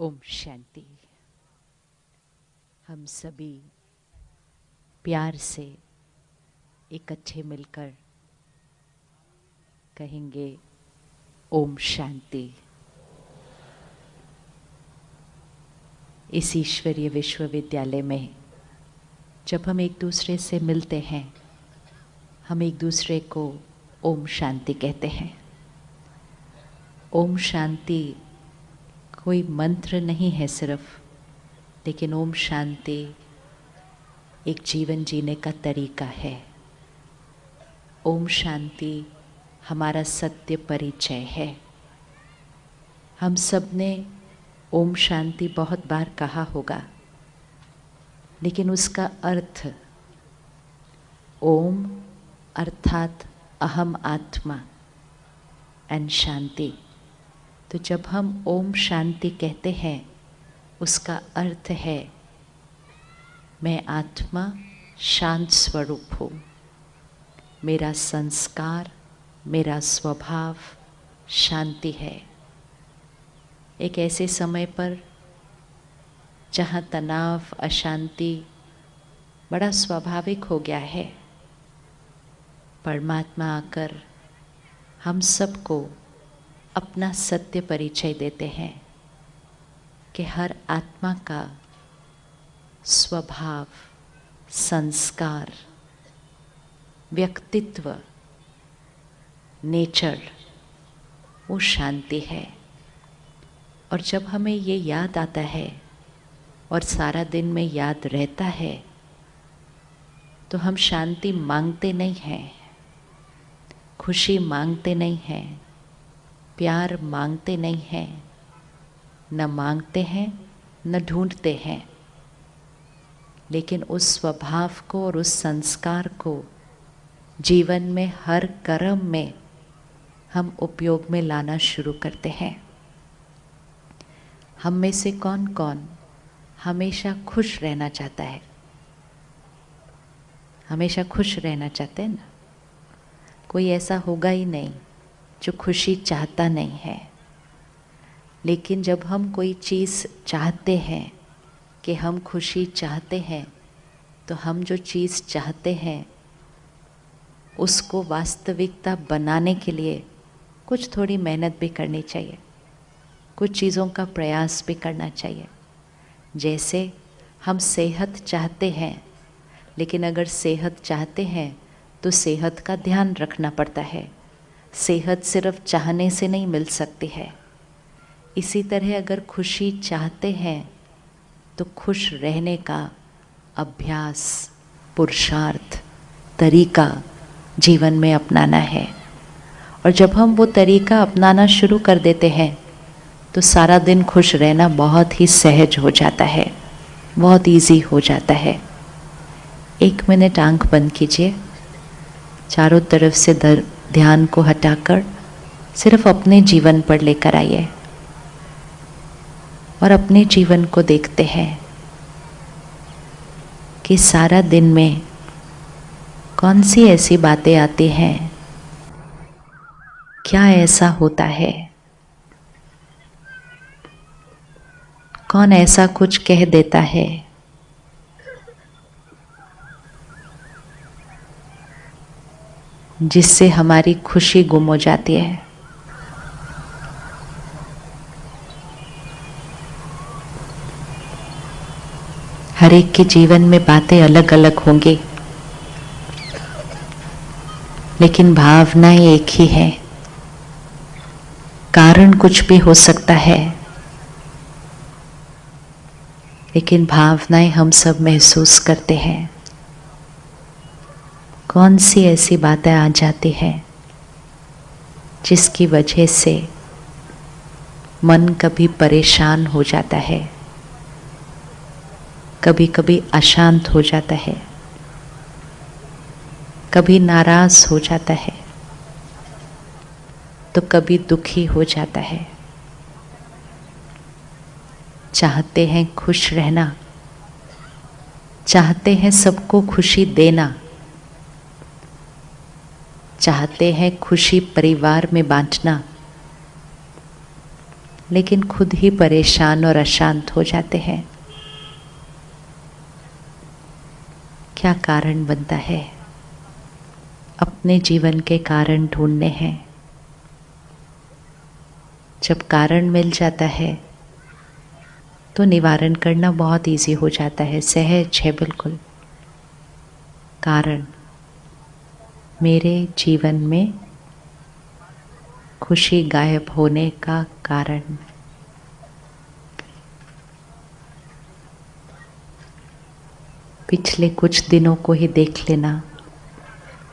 ओम शांति। हम सभी प्यार से इकट्ठे मिलकर कहेंगे ओम शांति। इस ईश्वरीय विश्वविद्यालय में जब हम एक दूसरे से मिलते हैं, हम एक दूसरे को ओम शांति कहते हैं। ओम शांति कोई मंत्र नहीं है सिर्फ, लेकिन ओम शांति एक जीवन जीने का तरीका है। ओम शांति हमारा सत्य परिचय है। हम सब ने ओम शांति बहुत बार कहा होगा, लेकिन उसका अर्थ ओम अर्थात अहम आत्मा एंड शांति। तो जब हम ओम शांति कहते हैं, उसका अर्थ है मैं आत्मा शांत स्वरूप हूँ। मेरा संस्कार, मेरा स्वभाव शांति है। एक ऐसे समय पर जहाँ तनाव, अशांति बड़ा स्वाभाविक हो गया है, परमात्मा आकर हम सबको अपना सत्य परिचय देते हैं कि हर आत्मा का स्वभाव, संस्कार, व्यक्तित्व, नेचर वो शांति है। और जब हमें ये याद आता है और सारा दिन में याद रहता है, तो हम शांति मांगते नहीं हैं, खुशी मांगते नहीं हैं, प्यार मांगते नहीं हैं, न मांगते हैं न ढूंढते हैं, लेकिन उस स्वभाव को और उस संस्कार को जीवन में हर कर्म में हम उपयोग में लाना शुरू करते हैं। हम में से कौन कौन हमेशा खुश रहना चाहता है? हमेशा खुश रहना चाहते हैं ना? कोई ऐसा होगा ही नहीं जो खुशी चाहता नहीं है। लेकिन जब हम कोई चीज़ चाहते हैं कि हम खुशी चाहते हैं, तो हम जो चीज़ चाहते हैं उसको वास्तविकता बनाने के लिए कुछ थोड़ी मेहनत भी करनी चाहिए, कुछ चीज़ों का प्रयास भी करना चाहिए। जैसे हम सेहत चाहते हैं, लेकिन अगर सेहत चाहते हैं तो सेहत का ध्यान रखना पड़ता है। सेहत सिर्फ चाहने से नहीं मिल सकती है। इसी तरह अगर खुशी चाहते हैं तो खुश रहने का अभ्यास, पुरुषार्थ, तरीका जीवन में अपनाना है। और जब हम वो तरीका अपनाना शुरू कर देते हैं, तो सारा दिन खुश रहना बहुत ही सहज हो जाता है, बहुत इजी हो जाता है। 1 मिनट आंख बंद कीजिए, चारों तरफ से ध्यान को हटाकर सिर्फ अपने जीवन पर लेकर आइए और अपने जीवन को देखते हैं कि सारा दिन में कौन सी ऐसी बातें आती हैं, क्या ऐसा होता है, कौन ऐसा कुछ कह देता है जिससे हमारी खुशी गुम हो जाती है। हर एक के जीवन में बातें अलग अलग होंगी, लेकिन भावनाएं एक ही है। कारण कुछ भी हो सकता है, लेकिन भावनाएं हम सब महसूस करते हैं। कौन सी ऐसी बातें आ जाती हैं जिसकी वजह से मन कभी परेशान हो जाता है, कभी कभी अशांत हो जाता है, कभी नाराज हो जाता है, तो कभी दुखी हो जाता है। चाहते हैं खुश रहना, चाहते हैं सबको खुशी देना, चाहते हैं खुशी परिवार में बांटना, लेकिन खुद ही परेशान और अशांत हो जाते हैं। क्या कारण बनता है? अपने जीवन के कारण ढूंढने हैं। जब कारण मिल जाता है तो निवारण करना बहुत इजी हो जाता है, सहज है बिल्कुल। कारण, मेरे जीवन में खुशी गायब होने का कारण। पिछले कुछ दिनों को ही देख लेना,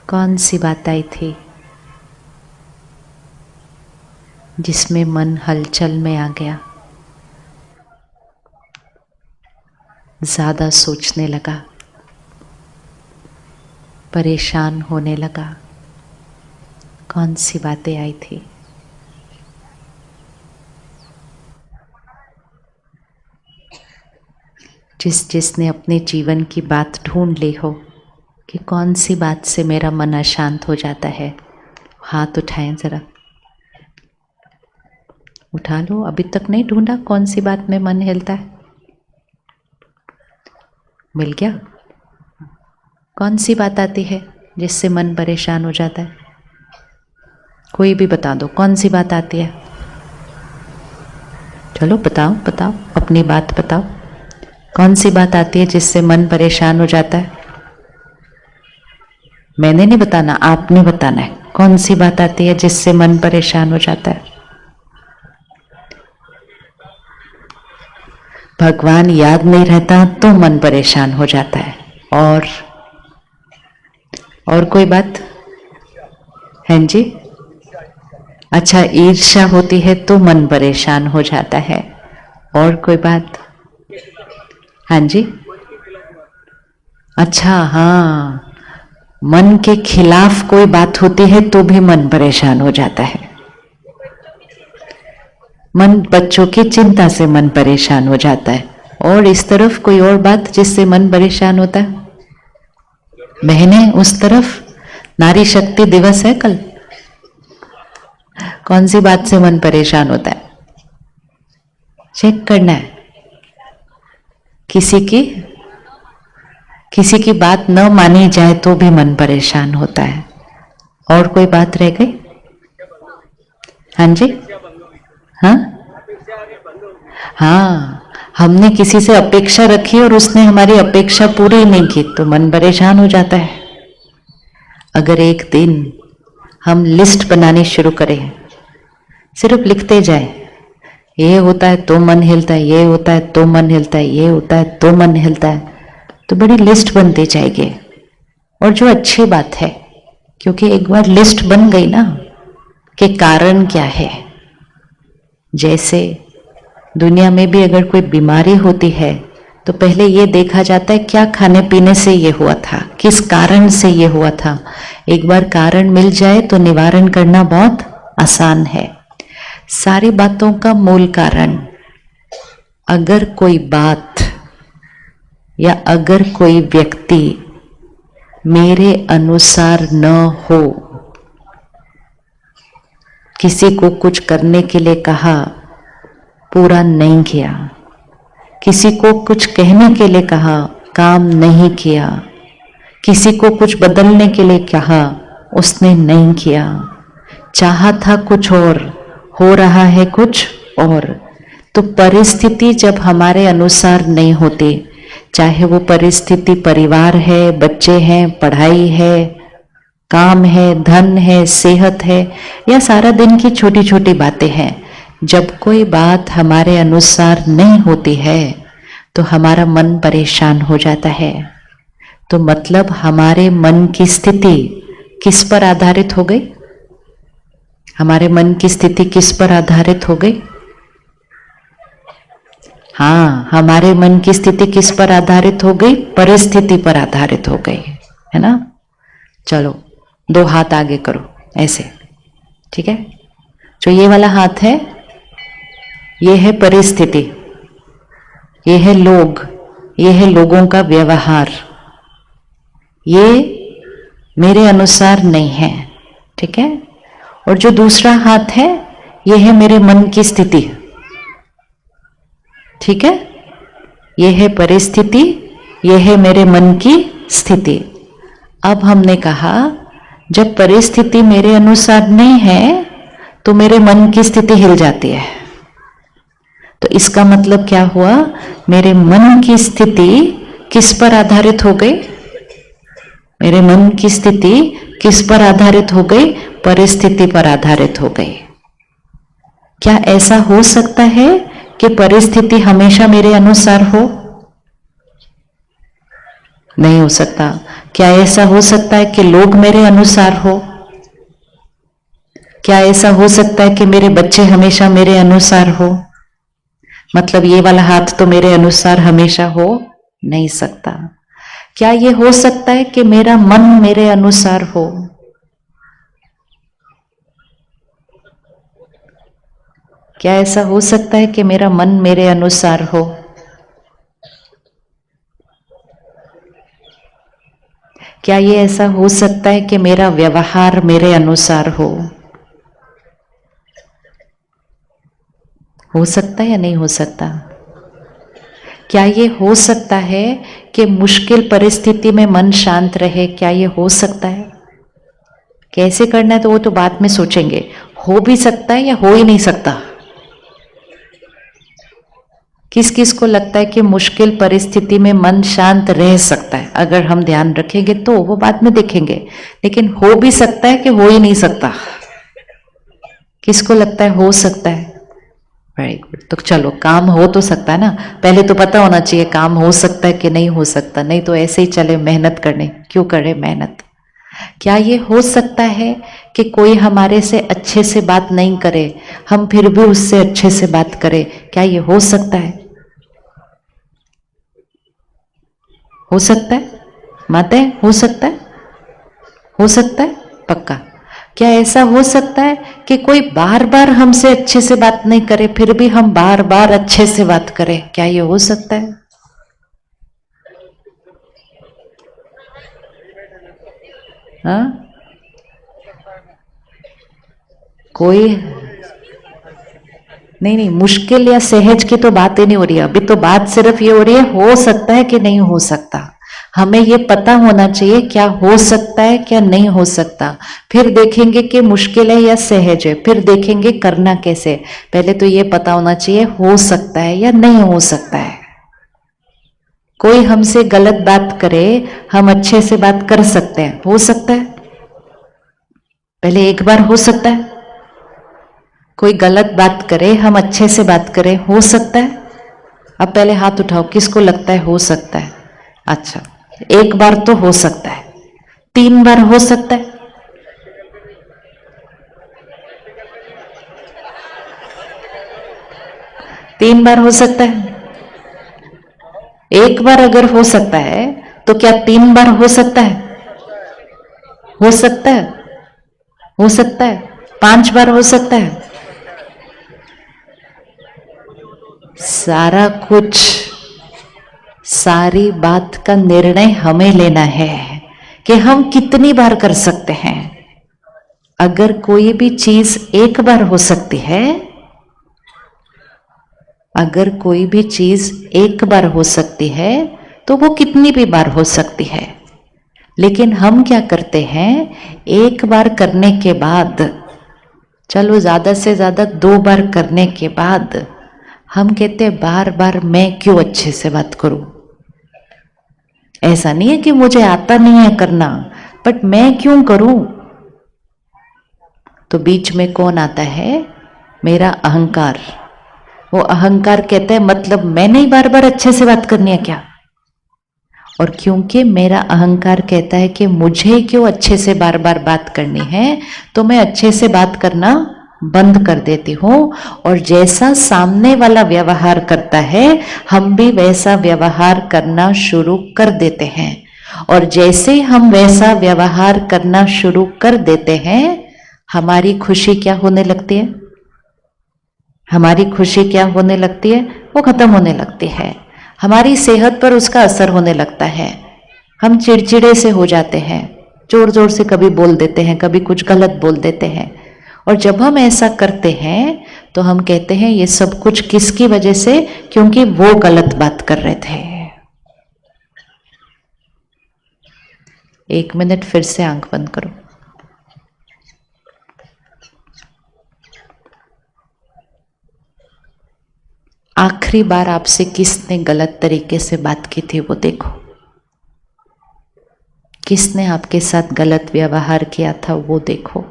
कौन सी बात आई थी जिसमें मन हलचल में आ गया, ज़्यादा सोचने लगा, परेशान होने लगा। कौन सी बातें आई थी? जिसने अपने जीवन की बात ढूंढ ली हो कि कौन सी बात से मेरा मन अशांत हो जाता है, हाथ उठाएं जरा। उठा लो। अभी तक नहीं ढूंढा कौन सी बात में मन हिलता है? मिल गया? कौन सी बात आती है जिससे मन परेशान हो जाता है? कोई भी बता दो, कौन सी बात आती है? चलो बताओ बताओ, अपनी बात बताओ। कौन सी बात आती है जिससे मन परेशान हो जाता है? मैंने नहीं बताना, आपने बताना है। कौन सी बात आती है जिससे मन परेशान हो जाता है? भगवान याद नहीं रहता तो मन परेशान हो जाता है। और कोई बात है जी? अच्छा, ईर्ष्या होती है तो मन परेशान हो जाता है। और कोई बात? हाँ जी। अच्छा, हाँ, मन के खिलाफ कोई बात होती है तो भी मन परेशान हो जाता है। बच्चों की चिंता से मन परेशान हो जाता है। और इस तरफ कोई और बात जिससे मन परेशान होता है? बहनें, उस तरफ नारी शक्ति दिवस है कल। कौन सी बात से मन परेशान होता है? चेक करना है। किसी की बात न मानी जाए तो भी मन परेशान होता है। और कोई बात रह गई? हाँ जी। हाँ, हमने किसी से अपेक्षा रखी और उसने हमारी अपेक्षा पूरी नहीं की तो मन परेशान हो जाता है। अगर एक दिन हम लिस्ट बनानी शुरू करें, सिर्फ लिखते जाए, ये होता है तो मन हिलता है, ये होता है तो मन हिलता है, ये होता है तो मन हिलता है, तो बड़ी लिस्ट बनती जाएगी। और जो अच्छी बात है, क्योंकि एक बार लिस्ट बन गई ना कि कारण क्या है। जैसे दुनिया में भी अगर कोई बीमारी होती है तो पहले ये देखा जाता है क्या खाने पीने से ये हुआ था, किस कारण से ये हुआ था। एक बार कारण मिल जाए तो निवारण करना बहुत आसान है। सारी बातों का मूल कारण, अगर कोई बात या अगर कोई व्यक्ति मेरे अनुसार न हो, किसी को कुछ करने के लिए कहा, पूरा नहीं किया, किसी को कुछ कहने के लिए कहा, काम नहीं किया, किसी को कुछ बदलने के लिए कहा, उसने नहीं किया, चाहा था कुछ और, हो रहा है कुछ और, तो परिस्थिति जब हमारे अनुसार नहीं होती, चाहे वो परिस्थिति परिवार है, बच्चे हैं, पढ़ाई है, काम है, धन है, सेहत है, या सारा दिन की छोटी छोटी बातें हैं, जब कोई बात हमारे अनुसार नहीं होती है तो हमारा मन परेशान हो जाता है। तो मतलब हमारे मन की स्थिति किस पर आधारित हो गई? हमारे मन की स्थिति किस पर आधारित हो गई? हाँ, हमारे मन की स्थिति किस पर आधारित हो गई? परिस्थिति पर आधारित हो गई, है ना। चलो, दो हाथ आगे करो ऐसे, ठीक है। जो ये वाला हाथ है, ये है परिस्थिति, ये है लोग, ये है लोगों का व्यवहार, ये मेरे अनुसार नहीं है, ठीक है। और जो दूसरा हाथ है, ये है मेरे मन की स्थिति, ठीक है, यह है परिस्थिति, यह है मेरे मन की स्थिति। अब हमने कहा जब परिस्थिति मेरे अनुसार नहीं है तो मेरे मन की स्थिति हिल जाती है। तो इसका मतलब क्या हुआ, मेरे मन की स्थिति किस पर आधारित हो गई? मेरे मन की स्थिति किस पर आधारित हो गई? परिस्थिति पर आधारित हो गई। क्या ऐसा हो सकता है कि परिस्थिति हमेशा मेरे अनुसार हो? नहीं हो सकता। क्या ऐसा हो सकता है कि लोग मेरे अनुसार हो? क्या ऐसा हो सकता है कि मेरे बच्चे हमेशा मेरे अनुसार हो? मतलब ये वाला हाथ तो मेरे अनुसार हमेशा हो नहीं सकता। क्या ये हो सकता है कि मेरा मन मेरे अनुसार हो? क्या ऐसा हो सकता है कि मेरा मन मेरे अनुसार हो? क्या ये ऐसा हो सकता है कि मेरा व्यवहार मेरे अनुसार हो? हो सकता है या नहीं हो सकता? क्या ये हो सकता है कि मुश्किल परिस्थिति में मन शांत रहे? क्या ये हो सकता है? कैसे करना है तो वो तो बाद में सोचेंगे। हो भी सकता है या हो ही नहीं सकता? किस किस को लगता है कि मुश्किल परिस्थिति में मन शांत रह सकता है? अगर हम ध्यान रखेंगे तो, वो बाद में देखेंगे। लेकिन हो भी सकता है कि हो ही नहीं सकता? किसको लगता है हो सकता है? Very good. तो चलो, काम हो तो सकता है ना। पहले तो पता होना चाहिए काम हो सकता है कि नहीं हो सकता, नहीं तो ऐसे ही चले मेहनत करने। क्यों करे मेहनत? क्या ये हो सकता है कि कोई हमारे से अच्छे से बात नहीं करे, हम फिर भी उससे अच्छे से बात करें? क्या ये हो सकता है? हो सकता है? माते हो सकता है? हो सकता है पक्का। क्या ऐसा हो सकता है कि कोई बार बार हमसे अच्छे से बात नहीं करे, फिर भी हम बार बार अच्छे से बात करें? क्या ये हो सकता है? हाँ, कोई नहीं, मुश्किल या सहज की तो बात ही नहीं हो रही है। अभी तो बात सिर्फ ये हो रही है हो सकता है कि नहीं हो सकता। हमें ये पता होना चाहिए क्या हो सकता है क्या नहीं हो सकता। फिर देखेंगे कि मुश्किल है या सहज है, फिर देखेंगे करना कैसे। पहले तो ये पता होना चाहिए हो सकता है या नहीं हो सकता है। कोई हमसे गलत बात करे, हम अच्छे से बात कर सकते हैं? हो सकता है? पहले एक बार हो सकता है। कोई गलत बात करे, हम अच्छे से बात करें, हो सकता है? अब पहले हाथ उठाओ, किसको लगता है हो सकता है? अच्छा, एक बार तो हो सकता है, 3 बार हो सकता है, 3 बार हो सकता है। एक बार अगर हो सकता है तो क्या 3 बार हो सकता है? हो सकता है, हो सकता है। 5 बार हो सकता है। सारा कुछ, सारी बात का निर्णय हमें लेना है कि हम कितनी बार कर सकते हैं। अगर कोई भी चीज एक बार हो सकती है, अगर कोई भी चीज एक बार हो सकती है तो वो कितनी भी बार हो सकती है। लेकिन हम क्या करते हैं, एक बार करने के बाद, चलो ज्यादा से ज्यादा 2 बार करने के बाद हम कहते हैं बार बार मैं क्यों अच्छे से बात करूं। ऐसा नहीं है कि मुझे आता नहीं है करना, बट मैं क्यों करूं। तो बीच में कौन आता है? मेरा अहंकार। वो अहंकार कहता है मतलब मैंने ही बार बार अच्छे से बात करनी है क्या। और क्योंकि मेरा अहंकार कहता है कि मुझे क्यों अच्छे से बार बार बात करनी है, तो मैं अच्छे से बात करना बंद कर देती हूं। और जैसा सामने वाला व्यवहार करता है, हम भी वैसा व्यवहार करना शुरू कर देते हैं। और जैसे हम वैसा व्यवहार करना शुरू कर देते हैं, हमारी खुशी क्या होने लगती है? हमारी खुशी क्या होने लगती है? वो खत्म होने लगती है। हमारी सेहत पर उसका असर होने लगता है। हम चिड़चिड़े से हो जाते हैं, जोर जोर से कभी बोल देते हैं, कभी कुछ गलत बोल देते हैं। और जब हम ऐसा करते हैं तो हम कहते हैं ये सब कुछ किसकी वजह से, क्योंकि वो गलत बात कर रहे थे। 1 मिनट फिर से आंख बंद करो। आखिरी बार आपसे किसने गलत तरीके से बात की थी वो देखो। किसने आपके साथ गलत व्यवहार किया था वो देखो।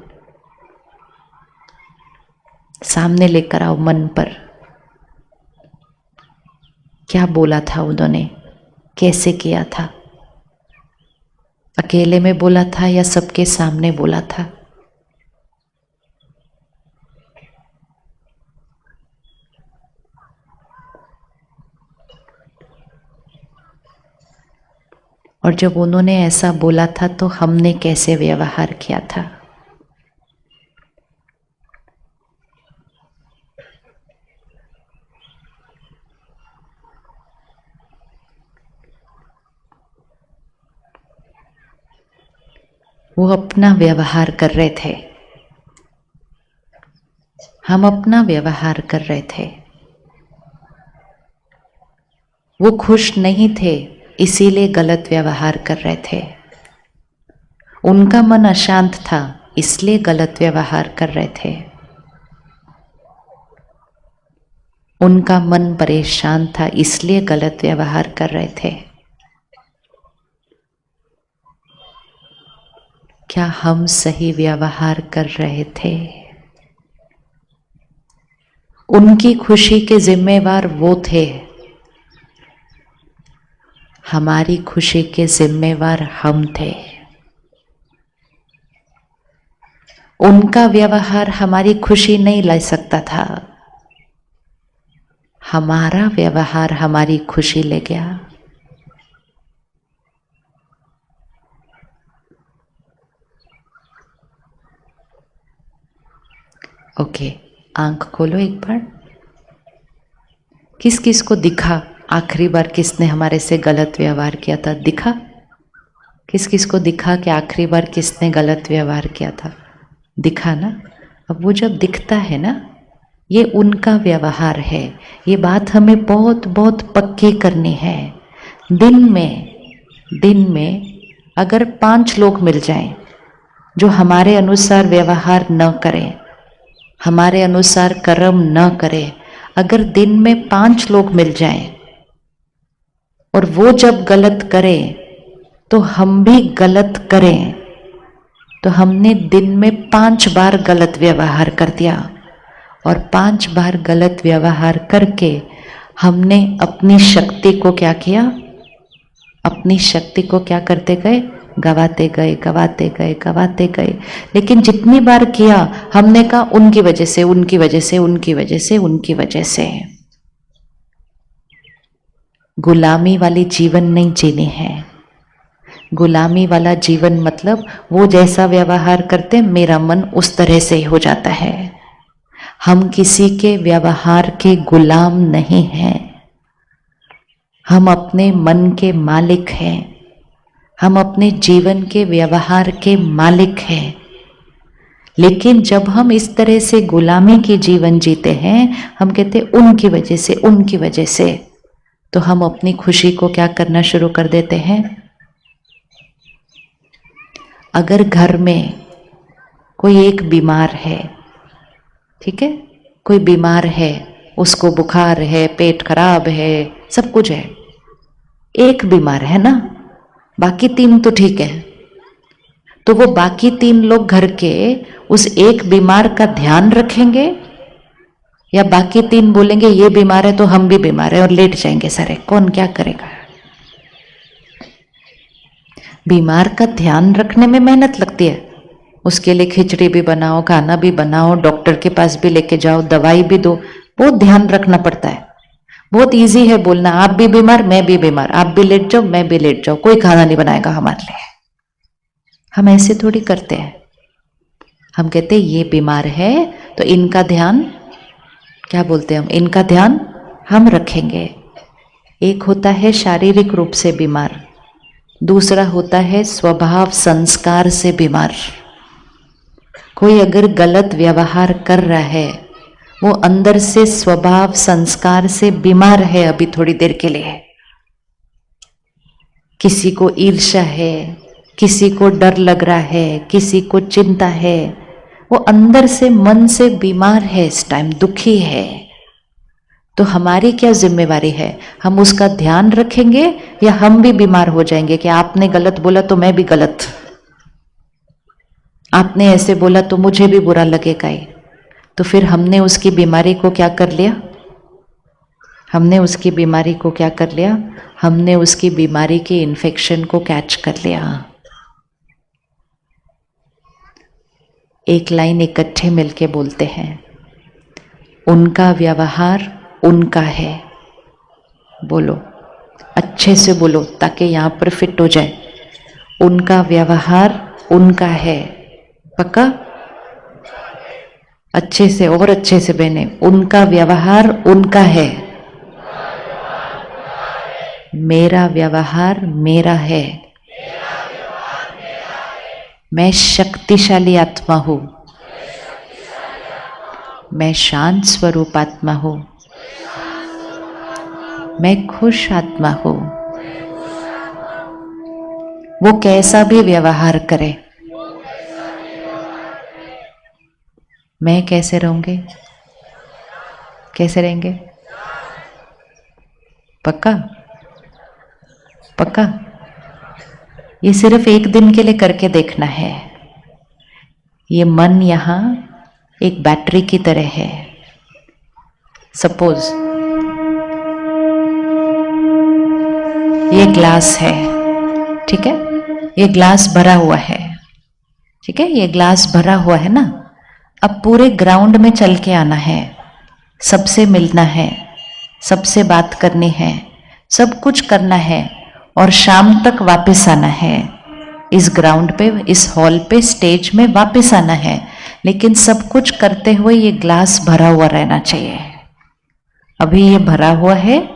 सामने लेकर आओ मन पर। क्या बोला था उन्होंने, कैसे किया था, अकेले में बोला था या सबके सामने बोला था। और जब उन्होंने ऐसा बोला था तो हमने कैसे व्यवहार किया था। वो अपना व्यवहार कर रहे थे, हम अपना व्यवहार कर रहे थे। वो खुश नहीं थे इसीलिए गलत व्यवहार कर रहे थे। उनका मन अशांत था इसलिए गलत व्यवहार कर रहे थे। उनका मन परेशान था इसलिए गलत व्यवहार कर रहे थे। क्या हम सही व्यवहार कर रहे थे? उनकी खुशी के जिम्मेवार वो थे, हमारी खुशी के जिम्मेवार हम थे। उनका व्यवहार हमारी खुशी नहीं ला सकता था, हमारा व्यवहार हमारी खुशी ले गया। ओके, आंख खोलो एक बार। किस किस को दिखा आखिरी बार किसने हमारे से गलत व्यवहार किया था? दिखा? किस किस को दिखा कि आखिरी बार किसने गलत व्यवहार किया था? दिखा ना? अब वो जब दिखता है ना, ये उनका व्यवहार है। ये बात हमें बहुत बहुत पक्की करनी है। दिन में अगर 5 लोग मिल जाएं जो हमारे अनुसार व्यवहार न करें, हमारे अनुसार कर्म न करें, अगर दिन में 5 लोग मिल जाएं और वो जब गलत करें तो हम भी गलत करें, तो हमने दिन में 5 बार गलत व्यवहार कर दिया। और 5 बार गलत व्यवहार करके हमने अपनी शक्ति को क्या किया? अपनी शक्ति को क्या करते गए? गवाते गए, गवाते गए, गवाते गए। लेकिन जितनी बार किया हमने कहा उनकी वजह से, उनकी वजह से, उनकी वजह से, उनकी वजह से। गुलामी वाली जीवन नहीं जीनी है। गुलामी वाला जीवन मतलब वो जैसा व्यवहार करते मेरा मन उस तरह से ही हो जाता है। हम किसी के व्यवहार के गुलाम नहीं हैं, हम अपने मन के मालिक हैं, हम अपने जीवन के व्यवहार के मालिक हैं। लेकिन जब हम इस तरह से गुलामी की जीवन जीते हैं, हम कहते उनकी वजह से, उनकी वजह से, तो हम अपनी खुशी को क्या करना शुरू कर देते हैं। अगर घर में कोई एक बीमार है, ठीक है, कोई बीमार है, उसको बुखार है, पेट खराब है, सब कुछ है, एक बीमार है ना, बाकी 3 तो ठीक है, तो वो बाकी 3 लोग घर के उस एक बीमार का ध्यान रखेंगे या बाकी 3 बोलेंगे ये बीमार है तो हम भी बीमार है और लेट जाएंगे सारे? कौन क्या करेगा? बीमार का ध्यान रखने में मेहनत लगती है, उसके लिए खिचड़ी भी बनाओ, खाना भी बनाओ, डॉक्टर के पास भी लेके जाओ, दवाई भी दो, बहुत ध्यान रखना पड़ता है। बहुत इजी है बोलना आप भी बीमार मैं भी बीमार, आप भी लेट जाओ मैं भी लेट जाओ, कोई खाना नहीं बनाएगा हमारे लिए। हम ऐसे थोड़ी करते हैं। हम कहते हैं ये बीमार है तो इनका ध्यान, क्या बोलते हैं हम, इनका ध्यान हम रखेंगे। एक होता है शारीरिक रूप से बीमार, दूसरा होता है स्वभाव संस्कार से बीमार। कोई अगर गलत व्यवहार कर रहा है वो अंदर से स्वभाव संस्कार से बीमार है अभी थोड़ी देर के लिए। किसी को ईर्ष्या है, किसी को डर लग रहा है, किसी को चिंता है, वो अंदर से मन से बीमार है, इस टाइम दुखी है। तो हमारी क्या जिम्मेवारी है? हम उसका ध्यान रखेंगे या हम भी बीमार हो जाएंगे कि आपने गलत बोला तो मैं भी गलत, आपने ऐसे बोला तो मुझे भी बुरा लगेगा ही। तो फिर हमने उसकी बीमारी को क्या कर लिया? हमने उसकी बीमारी को क्या कर लिया? हमने उसकी बीमारी के इन्फेक्शन को कैच कर लिया। एक लाइन इकट्ठे मिलके बोलते हैं, उनका व्यवहार उनका है। बोलो, अच्छे से बोलो ताकि यहां पर फिट हो जाए। उनका व्यवहार उनका है। पक्का? अच्छे से और अच्छे से बहने, उनका व्यवहार उनका है। मेरा व्यवहार मेरा है। मैं शक्तिशाली आत्मा हूं। मैं शांत स्वरूप आत्मा हूं। मैं खुश आत्मा हूं। वो कैसा भी व्यवहार करे, मैं कैसे रहूंगे? कैसे रहेंगे? पक्का? पक्का? ये सिर्फ एक दिन के लिए करके देखना है। ये मन यहां एक बैटरी की तरह है। सपोज ये ग्लास है, ठीक है? ये ग्लास भरा हुआ है, ठीक है? ये ग्लास भरा हुआ है ना। अब पूरे ग्राउंड में चल के आना है, सबसे मिलना है, सबसे बात करनी है, सब कुछ करना है और शाम तक वापस आना है। इस ग्राउंड पे, इस हॉल पे, स्टेज में वापस आना है। लेकिन सब कुछ करते हुए ये ग्लास भरा हुआ रहना चाहिए। अभी ये भरा हुआ है,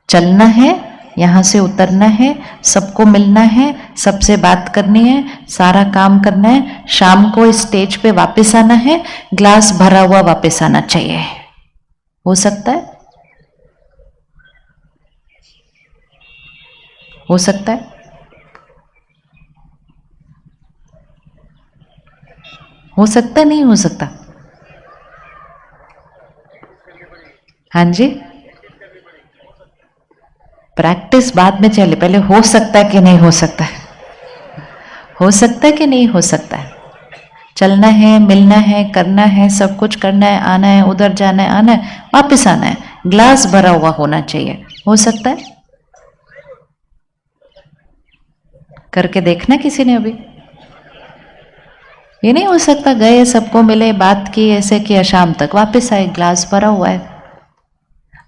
चलना है, यहां से उतरना है, सबको मिलना है, सबसे बात करनी है, सारा काम करना है, शाम को इस स्टेज पे वापस आना है, ग्लास भरा हुआ वापस आना चाहिए। हो सकता है? हो सकता है? हो सकता, नहीं हो सकता? हाँ जी, प्रैक्टिस बाद में चले, पहले हो सकता है कि नहीं हो सकता है? हो सकता है कि नहीं हो सकता है? चलना है, मिलना है, करना है, सब कुछ करना है, आना है, उधर जाना है, आना है, वापस आना है, ग्लास भरा हुआ होना चाहिए। हो सकता है? करके देखना किसी ने अभी? ये नहीं हो सकता, गए, सबको मिले, बात की, ऐसे किया, शाम तक वापस आए, ग्लास भरा हुआ है।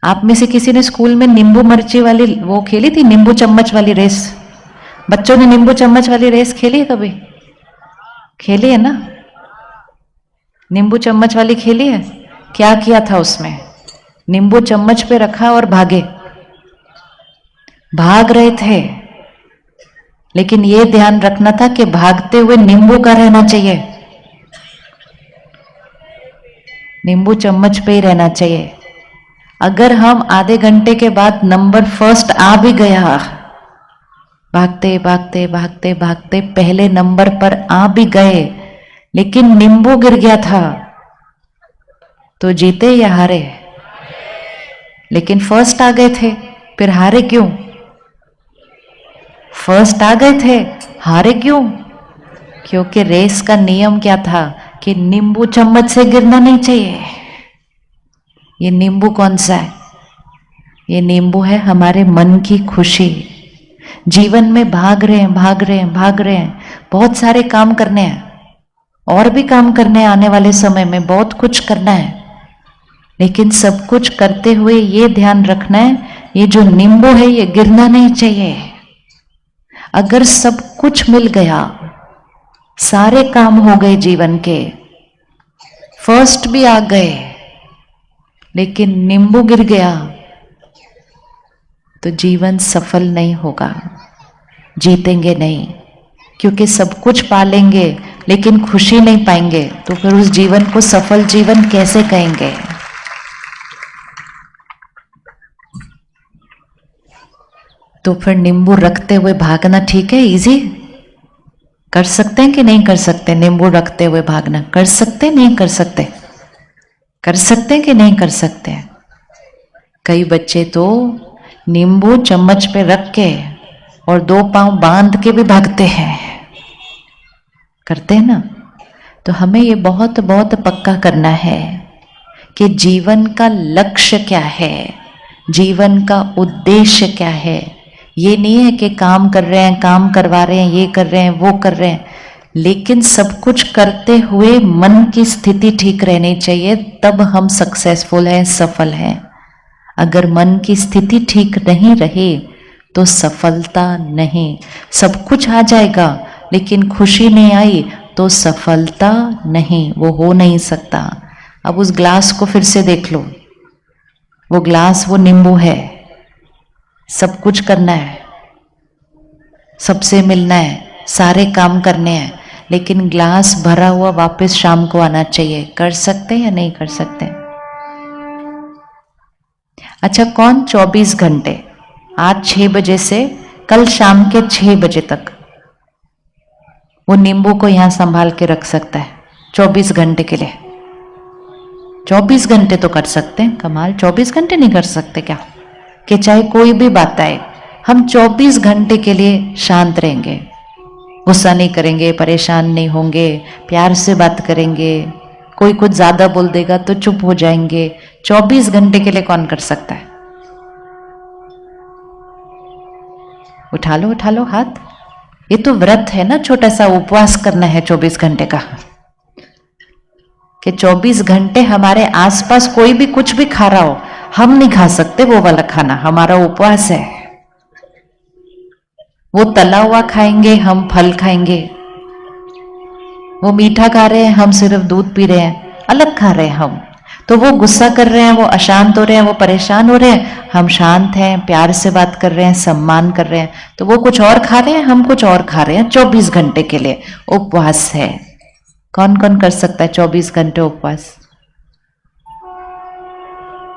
आप में से किसी ने स्कूल में नींबू मिर्ची वाली वो खेली थी, नींबू चम्मच वाली रेस? बच्चों ने नींबू चम्मच वाली रेस खेली है कभी? खेली है ना? नींबू चम्मच वाली खेली है? क्या किया था उसमें? नींबू चम्मच पे रखा और भागे, भाग रहे थे। लेकिन ये ध्यान रखना था कि भागते हुए नींबू का रहना चाहिए, नींबू चम्मच पे ही रहना चाहिए। अगर हम आधे घंटे के बाद नंबर फर्स्ट आ भी गया, भागते भागते भागते भागते पहले नंबर पर आ भी गए, लेकिन नींबू गिर गया था, तो जीते या हारे? लेकिन फर्स्ट आ गए थे, फिर हारे क्यों? फर्स्ट आ गए थे, हारे क्यों? क्योंकि रेस का नियम क्या था कि नींबू चम्मच से गिरना नहीं चाहिए। ये नींबू कौन सा है? ये नींबू है हमारे मन की खुशी। जीवन में भाग रहे हैं, भाग रहे हैं, भाग रहे हैं, बहुत सारे काम करने हैं, और भी काम करने हैं, आने वाले समय में बहुत कुछ करना है। लेकिन सब कुछ करते हुए ये ध्यान रखना है, ये जो नींबू है ये गिरना नहीं चाहिए। अगर सब कुछ मिल गया, सारे काम हो गए जीवन के, फर्स्ट भी आ गए, लेकिन नींबू गिर गया, तो जीवन सफल नहीं होगा, जीतेंगे नहीं। क्योंकि सब कुछ पालेंगे लेकिन खुशी नहीं पाएंगे, तो फिर उस जीवन को सफल जीवन कैसे कहेंगे? तो फिर नींबू रखते हुए भागना ठीक है, इजी? कर सकते हैं कि नहीं कर सकते? नींबू रखते हुए भागना कर सकते नहीं कर सकते? कर सकते हैं कि नहीं कर सकते? कई बच्चे तो नींबू चम्मच पे रख के और 2 पांव बांध के भी भागते हैं, करते हैं ना। तो हमें ये बहुत बहुत पक्का करना है कि जीवन का लक्ष्य क्या है, जीवन का उद्देश्य क्या है। ये नहीं है कि काम कर रहे हैं, काम करवा रहे हैं, ये कर रहे हैं, वो कर रहे हैं, लेकिन सब कुछ करते हुए मन की स्थिति ठीक रहनी चाहिए, तब हम सक्सेसफुल हैं, सफल हैं। अगर मन की स्थिति ठीक नहीं रहे तो सफलता नहीं। सब कुछ आ जाएगा लेकिन खुशी नहीं आई तो सफलता नहीं, वो हो नहीं सकता। अब उस ग्लास को फिर से देख लो, वो ग्लास, वो नींबू है, सब कुछ करना है, सबसे मिलना है, सारे काम करने हैं, लेकिन ग्लास भरा हुआ वापस शाम को आना चाहिए। कर सकते या नहीं कर सकते? अच्छा, कौन 24 घंटे आज 6 बजे से कल शाम के 6 बजे तक वो नींबू को यहां संभाल के रख सकता है 24 घंटे के लिए? 24 घंटे तो कर सकते हैं। कमाल, 24 घंटे नहीं कर सकते क्या? कि चाहे कोई भी बात आए हम 24 घंटे के लिए शांत रहेंगे, गुस्सा नहीं करेंगे, परेशान नहीं होंगे, प्यार से बात करेंगे, कोई कुछ ज्यादा बोल देगा तो चुप हो जाएंगे। 24 घंटे के लिए कौन कर सकता है? उठा लो हाथ। ये तो व्रत है ना, छोटा सा उपवास करना है 24 घंटे का, कि 24 घंटे हमारे आसपास कोई भी कुछ भी खा रहा हो, हम नहीं खा सकते वो वाला खाना, हमारा उपवास है। वो तला हुआ खाएंगे, हम फल खाएंगे। वो मीठा खा रहे हैं, हम सिर्फ दूध पी रहे हैं, अलग खा रहे हैं हम। तो वो गुस्सा कर रहे हैं, वो अशांत हो रहे हैं, वो परेशान हो रहे हैं, हम शांत हैं, प्यार से बात कर रहे हैं, सम्मान कर रहे हैं। तो वो कुछ और खा रहे हैं, हम कुछ और खा रहे हैं। 24 घंटे के लिए उपवास है। कौन कौन कर सकता है 24 घंटे उपवास?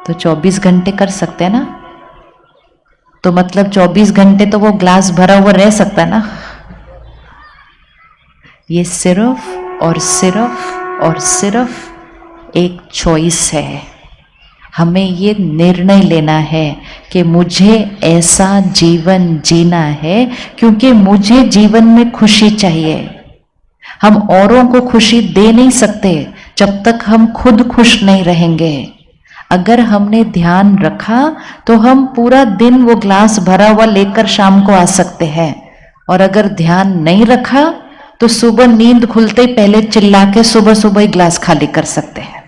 तो 24 घंटे कर सकते हैं ना, तो मतलब 24 घंटे तो वो ग्लास भरा हुआ रह सकता है ना। ये सिर्फ और सिर्फ और सिर्फ एक चॉइस है। हमें ये निर्णय लेना है कि मुझे ऐसा जीवन जीना है, क्योंकि मुझे जीवन में खुशी चाहिए। हम औरों को खुशी दे नहीं सकते जब तक हम खुद खुश नहीं रहेंगे। अगर हमने ध्यान रखा तो हम पूरा दिन वो ग्लास भरा हुआ लेकर शाम को आ सकते हैं, और अगर ध्यान नहीं रखा तो सुबह नींद खुलते ही पहले चिल्ला के सुबह सुबह ही ग्लास खाली कर सकते हैं।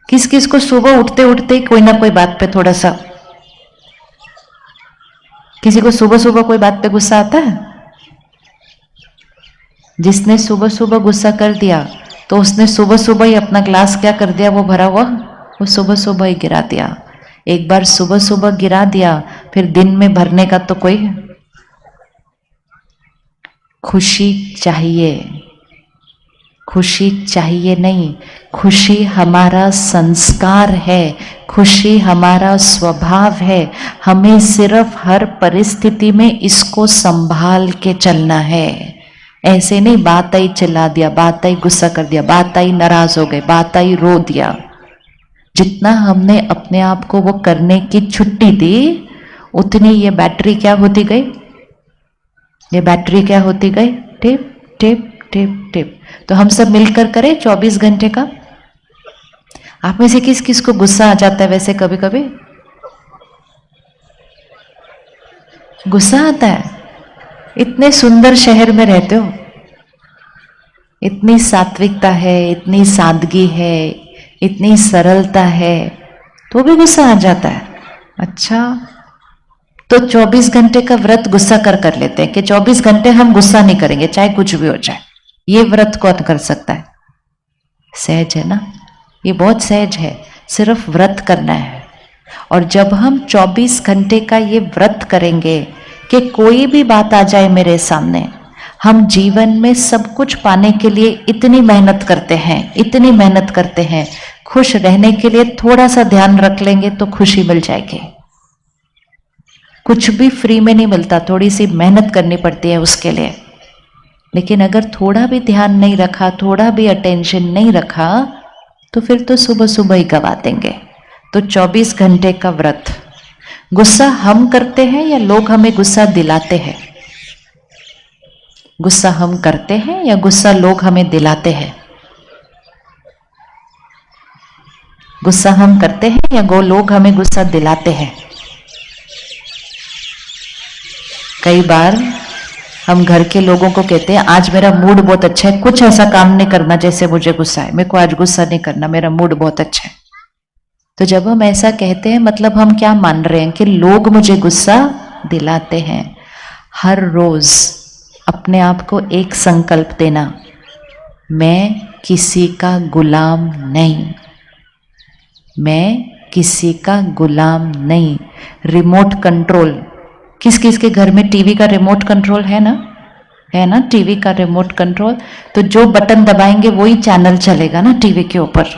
किस किस को सुबह उठते उठते कोई ना कोई बात पे थोड़ा सा, किसी को सुबह सुबह कोई बात पे गुस्सा आता है? जिसने सुबह सुबह गुस्सा कर दिया तो उसने सुबह सुबह ही अपना ग्लास क्या कर दिया, वो भरा हुआ वो सुबह सुबह ही गिरा दिया। एक बार सुबह सुबह गिरा दिया, फिर दिन में भरने का तो कोई। खुशी चाहिए, खुशी चाहिए नहीं, खुशी हमारा संस्कार है, खुशी हमारा स्वभाव है। हमें सिर्फ हर परिस्थिति में इसको संभाल के चलना है। ऐसे नहीं बात आई चिल्ला दिया, बात आई गुस्सा कर दिया, बात आई नाराज हो गए, बात आई रो दिया। जितना हमने अपने आप को वो करने की छुट्टी दी, उतनी ये बैटरी क्या होती गई, ये बैटरी क्या होती गई, टिप टिप टिप टिप। तो हम सब मिलकर करें 24 घंटे का। आप में से किस किस को गुस्सा आ जाता है वैसे कभी कभी? गुस्सा आता है? इतने सुंदर शहर में रहते हो, इतनी सात्विकता है, इतनी सादगी है, इतनी सरलता है, तो भी गुस्सा आ जाता है। अच्छा, तो 24 घंटे का व्रत गुस्सा कर लेते हैं कि 24 घंटे हम गुस्सा नहीं करेंगे चाहे कुछ भी हो जाए। ये व्रत कौन कर सकता है? सहज है ना, ये बहुत सहज है, सिर्फ व्रत करना है। और जब हम 24 घंटे का ये व्रत करेंगे कि कोई भी बात आ जाए मेरे सामने, हम जीवन में सब कुछ पाने के लिए इतनी मेहनत करते हैं, इतनी मेहनत करते हैं, खुश रहने के लिए थोड़ा सा ध्यान रख लेंगे तो खुशी मिल जाएगी। कुछ भी फ्री में नहीं मिलता, थोड़ी सी मेहनत करनी पड़ती है उसके लिए। लेकिन अगर थोड़ा भी ध्यान नहीं रखा, थोड़ा भी अटेंशन नहीं रखा, तो फिर तो सुबह सुबह ही गवा देंगे। तो 24 घंटे का व्रत। गुस्सा हम करते हैं या लोग हमें गुस्सा दिलाते हैं? गुस्सा हम करते हैं या गुस्सा लोग हमें दिलाते हैं? गुस्सा हम करते हैं या लोग हमें गुस्सा दिलाते हैं? कई बार हम घर के लोगों को कहते हैं आज मेरा मूड बहुत अच्छा है, कुछ ऐसा काम नहीं करना जैसे मुझे गुस्सा है, मेरे को आज गुस्सा नहीं करना, मेरा मूड बहुत अच्छा है। तो जब हम ऐसा कहते हैं मतलब हम क्या मान रहे हैं कि लोग मुझे गुस्सा दिलाते हैं। हर रोज अपने आप को एक संकल्प देना, मैं किसी का गुलाम नहीं, मैं किसी का गुलाम नहीं। रिमोट कंट्रोल, किस किस के घर में टीवी का रिमोट कंट्रोल है ना? है ना टीवी का रिमोट कंट्रोल? तो जो बटन दबाएंगे वही चैनल चलेगा ना टीवी के ऊपर।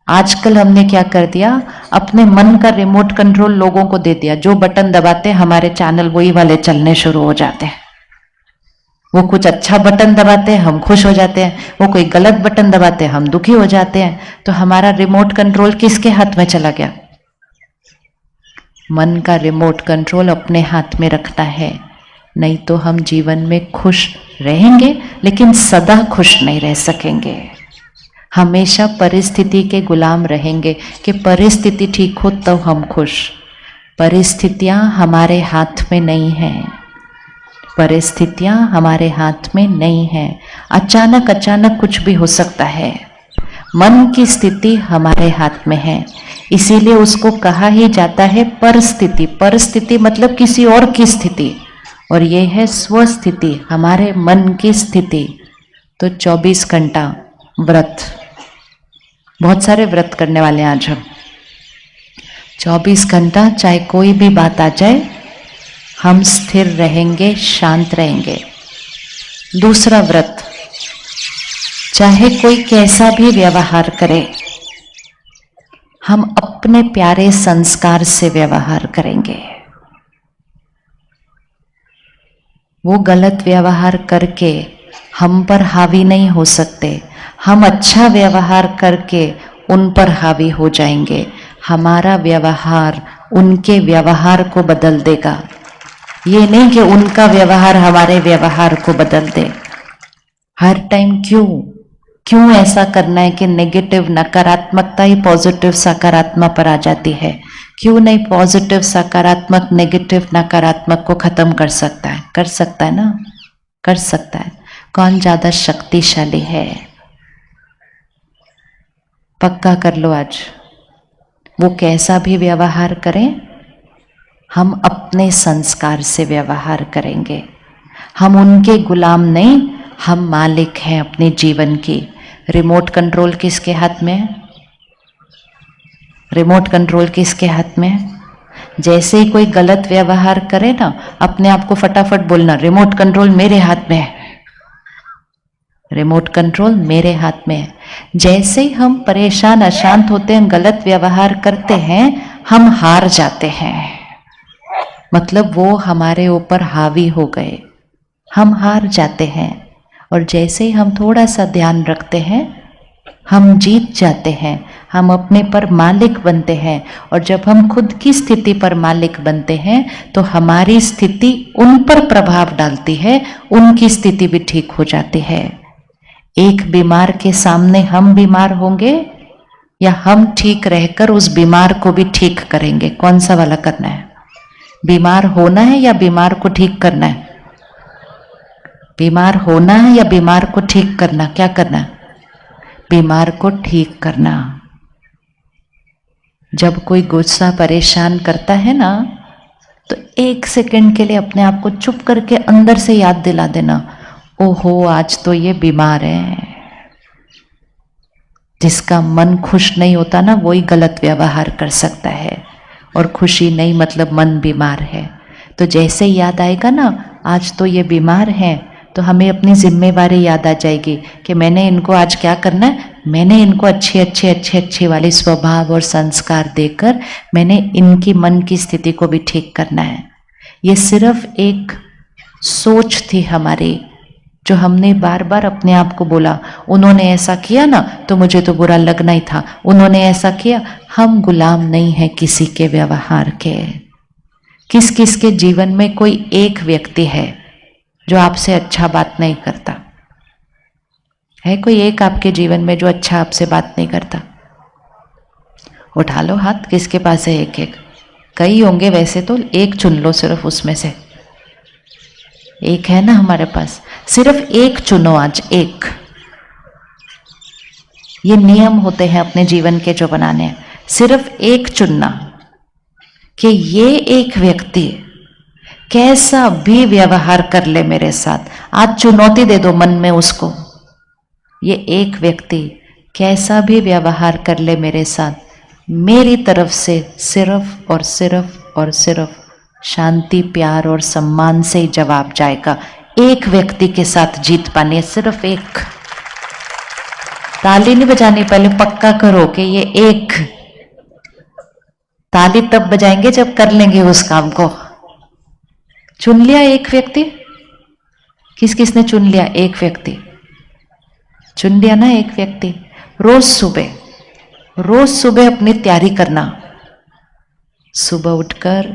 आजकल हमने क्या कर दिया, अपने मन का रिमोट कंट्रोल लोगों को दे दिया। जो बटन दबाते हमारे चैनल वही वाले चलने शुरू हो जाते हैं। वो कुछ अच्छा बटन दबाते हैं हम खुश हो जाते हैं, वो कोई गलत बटन दबाते हैं हम दुखी हो जाते हैं। तो हमारा रिमोट कंट्रोल किसके हाथ में चला गया? मन का रिमोट कंट्रोल अपने हाथ में रखना है, नहीं तो हम जीवन में खुश रहेंगे लेकिन सदा खुश नहीं रह सकेंगे। हमेशा परिस्थिति के गुलाम रहेंगे कि परिस्थिति ठीक हो तो हम खुश। परिस्थितियां हमारे हाथ में नहीं हैं, परिस्थितियां हमारे हाथ में नहीं हैं। अचानक अचानक कुछ भी हो सकता है। मन की स्थिति हमारे हाथ में है, इसीलिए उसको कहा ही जाता है परिस्थिति। परिस्थिति मतलब किसी और की स्थिति, और ये है स्वस्थिति, हमारे मन की स्थिति। तो 24 घंटा व्रत, बहुत सारे व्रत करने वाले हैं आज हम। 24 घंटा चाहे कोई भी बात आ जाए हम स्थिर रहेंगे, शांत रहेंगे। दूसरा व्रत, चाहे कोई कैसा भी व्यवहार करे हम अपने प्यारे संस्कार से व्यवहार करेंगे। वो गलत व्यवहार करके हम पर हावी नहीं हो सकते, हम अच्छा व्यवहार करके उन पर हावी हो जाएंगे। हमारा व्यवहार उनके व्यवहार को बदल देगा, ये नहीं कि उनका व्यवहार हमारे व्यवहार को बदल दे। हर टाइम क्यों ऐसा करना है कि नेगेटिव नकारात्मकता ही पॉजिटिव सकारात्मक पर आ जाती है? क्यों नहीं पॉजिटिव सकारात्मक नेगेटिव नकारात्मक को खत्म कर सकता है? कर सकता है ना, कर सकता है। कौन ज्यादा शक्तिशाली है? पक्का कर लो आज, वो कैसा भी व्यवहार करें हम अपने संस्कार से व्यवहार करेंगे। हम उनके गुलाम नहीं, हम मालिक हैं अपने जीवन की। रिमोट कंट्रोल किसके हाथ में है? रिमोट कंट्रोल किसके हाथ में है? जैसे ही कोई गलत व्यवहार करे ना, अपने आप को फटाफट बोलना रिमोट कंट्रोल मेरे हाथ में है, रिमोट कंट्रोल मेरे हाथ में है। जैसे ही हम परेशान अशांत होते हैं, गलत व्यवहार करते हैं, हम हार जाते हैं, मतलब वो हमारे ऊपर हावी हो गए, हम हार जाते हैं। और जैसे ही हम थोड़ा सा ध्यान रखते हैं हम जीत जाते हैं, हम अपने पर मालिक बनते हैं। और जब हम खुद की स्थिति पर मालिक बनते हैं तो हमारी स्थिति उन पर प्रभाव डालती है, उनकी स्थिति भी ठीक हो जाती है। एक बीमार के सामने हम बीमार होंगे या हम ठीक रहकर उस बीमार को भी ठीक करेंगे? कौन सा वाला करना है? बीमार होना है या बीमार को ठीक करना है? बीमार होना है या बीमार को ठीक करना? क्या करना है? बीमार को ठीक करना। जब कोई गुस्सा परेशान करता है ना, तो 1 सेकंड के लिए अपने आप को चुप करके अंदर से याद दिला देना, ओहो आज तो ये बीमार है। जिसका मन खुश नहीं होता ना, वही गलत व्यवहार कर सकता है। और खुशी नहीं मतलब मन बीमार है। तो जैसे याद आएगा ना आज तो ये बीमार है, तो हमें अपनी जिम्मेवारी याद आ जाएगी कि मैंने इनको आज क्या करना है, मैंने इनको अच्छे वाले स्वभाव और संस्कार देकर मैंने इनकी मन की स्थिति को भी ठीक करना है। ये सिर्फ एक सोच थी हमारी, जो हमने बार बार अपने आप को बोला, उन्होंने ऐसा किया ना तो मुझे तो बुरा लगना ही था, उन्होंने ऐसा किया। हम गुलाम नहीं हैं किसी के व्यवहार के। किस किस के जीवन में कोई एक व्यक्ति है जो आपसे अच्छा बात नहीं करता है? कोई एक आपके जीवन में जो अच्छा आपसे बात नहीं करता? उठा लो हाथ, किसके पास है? एक एक, कई होंगे वैसे तो, एक चुन लो सिर्फ उसमें से। एक है ना हमारे पास, सिर्फ एक चुनो आज, एक। ये नियम होते हैं अपने जीवन के जो बनाने हैं, सिर्फ एक चुनना कि ये एक व्यक्ति कैसा भी व्यवहार कर ले मेरे साथ, आज चुनौती दे दो मन में उसको। ये एक व्यक्ति कैसा भी व्यवहार कर ले मेरे साथ, मेरी तरफ से सिर्फ और सिर्फ और सिर्फ शांति, प्यार और सम्मान से ही जवाब जाएगा। एक व्यक्ति के साथ जीत पानी है, सिर्फ एक। ताली नहीं बजानी, पहले पक्का करो कि ये एक। ताली तब बजाएंगे जब कर लेंगे उस काम को। चुन लिया एक व्यक्ति? किस किसने चुन लिया? एक व्यक्ति चुन लिया ना, एक व्यक्ति। रोज सुबह अपनी तैयारी करना। सुबह उठकर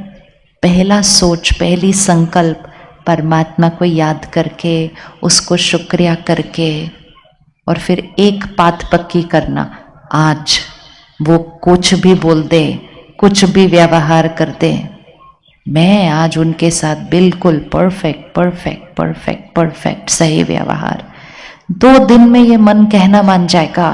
पहला सोच, पहली संकल्प परमात्मा को याद करके, उसको शुक्रिया करके, और फिर एक बात पक्की करना, आज वो कुछ भी बोल दे, कुछ भी व्यवहार कर दे, मैं आज उनके साथ बिल्कुल परफेक्ट सही व्यवहार। 2 दिन में ये मन कहना मान जाएगा।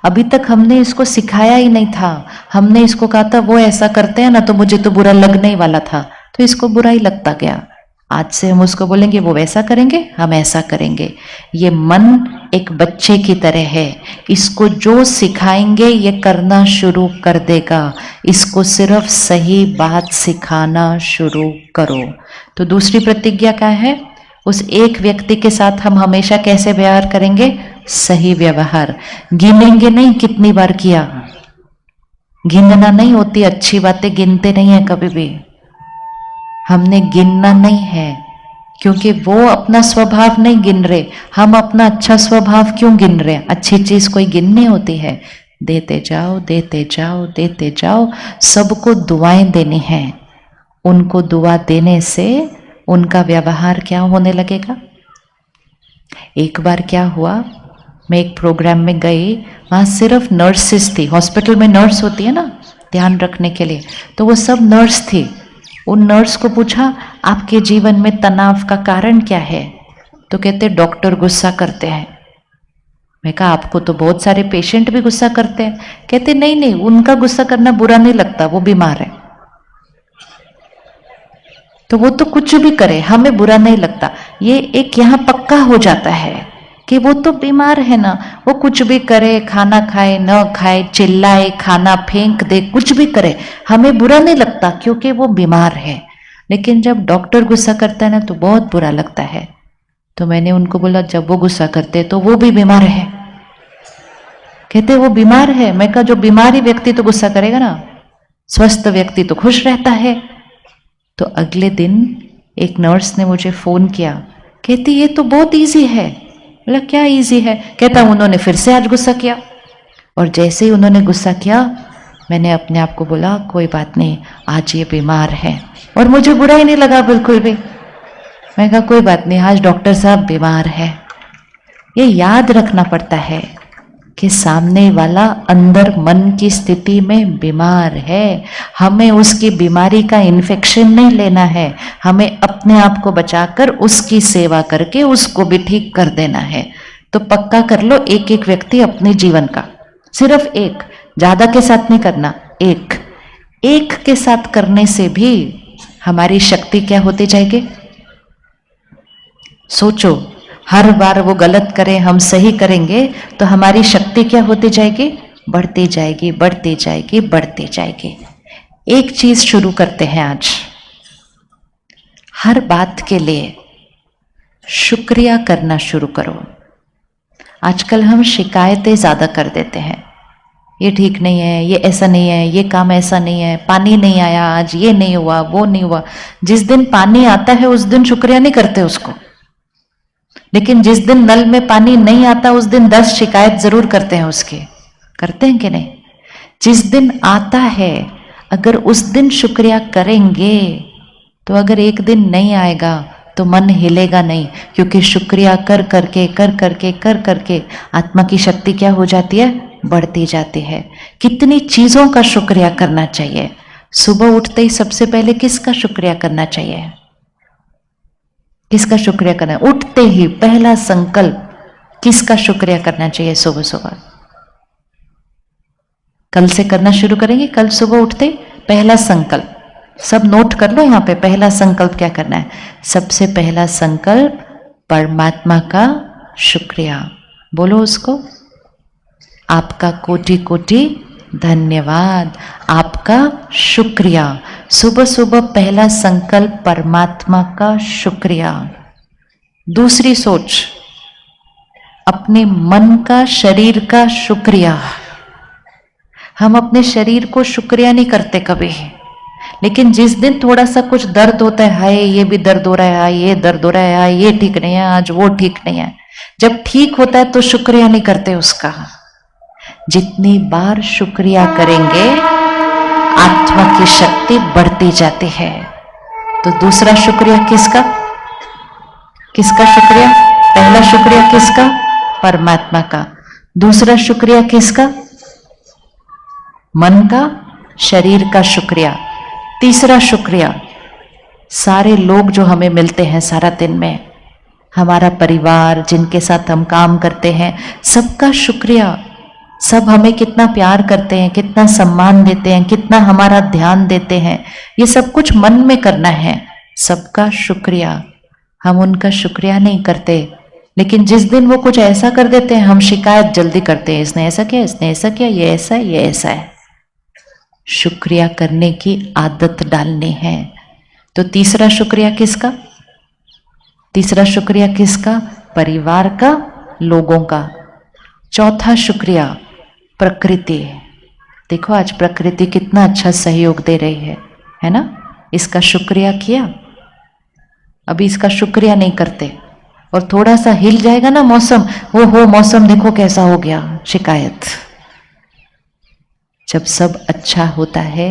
अभी तक हमने इसको सिखाया ही नहीं था। हमने इसको कहा था वो ऐसा करते हैं ना तो मुझे तो बुरा लगने ही वाला था, तो इसको बुरा ही लगता गया। आज से हम उसको बोलेंगे वो वैसा करेंगे, हम ऐसा करेंगे। ये मन एक बच्चे की तरह है, इसको जो सिखाएंगे ये करना शुरू कर देगा। इसको सिर्फ सही बात सिखाना शुरू करो। तो दूसरी प्रतिज्ञा क्या है? उस एक व्यक्ति के साथ हम हमेशा कैसे व्यवहार करेंगे? सही व्यवहार। गिनेंगे नहीं कितनी बार किया, गिनना नहीं होती, अच्छी बातें गिनते नहीं है कभी भी। हमने गिनना नहीं है, क्योंकि वो अपना स्वभाव नहीं गिन रहे, हम अपना अच्छा स्वभाव क्यों गिन रहे? अच्छी चीज कोई गिननी होती है? देते जाओ देते जाओ देते जाओ। सबको दुआएं देनी है। उनको दुआ देने से उनका व्यवहार क्या होने लगेगा? एक बार क्या हुआ, मैं एक प्रोग्राम में गई, वहां सिर्फ नर्सेस थी। हॉस्पिटल में नर्स होती है ना ध्यान रखने के लिए, तो वो सब नर्स थी। उन नर्स को पूछा आपके जीवन में तनाव का कारण क्या है? तो कहते डॉक्टर गुस्सा करते हैं। मैं कहा आपको तो बहुत सारे पेशेंट भी गुस्सा करते हैं। कहते नहीं नहीं, उनका गुस्सा करना बुरा नहीं लगता, वो बीमार है। तो वो तो कुछ भी करे हमें बुरा नहीं लगता। ये एक यहाँ पक्का हो जाता है कि वो तो बीमार है ना, वो कुछ भी करे, खाना खाए न खाए, चिल्लाए, खाना फेंक दे, कुछ भी करे, हमें बुरा नहीं लगता क्योंकि वो बीमार है। लेकिन जब डॉक्टर गुस्सा करता है ना तो बहुत बुरा लगता है। तो मैंने उनको बोला जब वो गुस्सा करते तो वो भी बीमार है। कहते वो बीमार है। मैं कहा जो बीमारी व्यक्ति तो गुस्सा करेगा ना, स्वस्थ व्यक्ति तो खुश रहता है। तो अगले दिन एक नर्स ने मुझे फोन किया, कहती ये तो बहुत इजी है। बोला क्या इजी है? कहता उन्होंने फिर से आज गुस्सा किया। और जैसे ही उन्होंने गुस्सा किया, मैंने अपने आप को बोला कोई बात नहीं, आज ये बीमार है। और मुझे बुरा ही नहीं लगा बिल्कुल भी। मैं कहा कोई बात नहीं, आज डॉक्टर साहब बीमार है। ये याद रखना पड़ता है कि सामने वाला अंदर मन की स्थिति में बीमार है। हमें उसकी बीमारी का इन्फेक्शन नहीं लेना है, हमें अपने आप को बचाकर उसकी सेवा करके उसको भी ठीक कर देना है। तो पक्का कर लो एक एक व्यक्ति अपने जीवन का, सिर्फ एक, ज्यादा के साथ नहीं करना, एक एक के साथ करने से भी हमारी शक्ति क्या होती जाएगी? सोचो, हर बार वो गलत करे हम सही करेंगे तो हमारी शक्ति क्या होती जाएगी? बढ़ती जाएगी बढ़ती जाएगी बढ़ती जाएगी। एक चीज शुरू करते हैं आज, हर बात के लिए शुक्रिया करना शुरू करो। आजकल हम शिकायतें ज्यादा कर देते हैं, ये ठीक नहीं है, ये ऐसा नहीं है, ये काम ऐसा नहीं है, पानी नहीं आया आज, ये नहीं हुआ, वो नहीं हुआ। जिस दिन पानी आता है उस दिन शुक्रिया नहीं करते उसको, लेकिन जिस दिन नल में पानी नहीं आता उस दिन 10 शिकायत जरूर करते हैं उसके। करते हैं कि नहीं? जिस दिन आता है अगर उस दिन शुक्रिया करेंगे तो अगर एक दिन नहीं आएगा तो मन हिलेगा नहीं, क्योंकि शुक्रिया कर करके आत्मा की शक्ति क्या हो जाती है? बढ़ती जाती है। कितनी चीजों का शुक्रिया करना चाहिए। सुबह उठते ही सबसे पहले किसका शुक्रिया करना चाहिए? किसका शुक्रिया करना है? उठते ही पहला संकल्प किसका शुक्रिया करना चाहिए? सुबह सुबह कल से करना शुरू करेंगे। कल सुबह उठते पहला संकल्प, सब नोट कर लो यहां पे। पहला संकल्प क्या करना है? सबसे पहला संकल्प परमात्मा का शुक्रिया। बोलो उसको, आपका कोटि कोटि धन्यवाद, आपका शुक्रिया। सुबह सुबह पहला संकल्प परमात्मा का शुक्रिया। दूसरी सोच अपने मन का, शरीर का शुक्रिया। हम अपने शरीर को शुक्रिया नहीं करते कभी, लेकिन जिस दिन थोड़ा सा कुछ दर्द होता है, हाय ये भी दर्द हो रहा है, हाय ये दर्द हो रहा है, हाय ये ठीक नहीं है, आज वो ठीक नहीं है, जब ठीक होता है तो शुक्रिया नहीं करते उसका। जितनी बार शुक्रिया करेंगे आत्मा की शक्ति बढ़ती जाती है। तो दूसरा शुक्रिया किसका? किसका शुक्रिया? पहला शुक्रिया किसका? परमात्मा का। दूसरा शुक्रिया किसका? मन का, शरीर का शुक्रिया। तीसरा शुक्रिया सारे लोग जो हमें मिलते हैं सारा दिन में, हमारा परिवार, जिनके साथ हम काम करते हैं, सबका शुक्रिया। सब हमें कितना प्यार करते हैं, कितना सम्मान देते हैं, कितना हमारा ध्यान देते हैं, ये सब कुछ मन में करना है। सबका शुक्रिया। हम उनका शुक्रिया नहीं करते, लेकिन जिस दिन वो कुछ ऐसा कर देते हैं हम शिकायत जल्दी करते हैं, इसने ऐसा किया, इसने ऐसा किया, ये ऐसा है, ये ऐसा है। शुक्रिया करने की आदत डालनी है। तो तीसरा शुक्रिया किसका? तीसरा शुक्रिया किसका? परिवार का, लोगों का। चौथा शुक्रिया प्रकृति। देखो आज प्रकृति कितना अच्छा सहयोग दे रही है ना? इसका शुक्रिया किया। अभी इसका शुक्रिया नहीं करते और थोड़ा सा हिल जाएगा ना मौसम, वो हो मौसम देखो कैसा हो गया, शिकायत। जब सब अच्छा होता है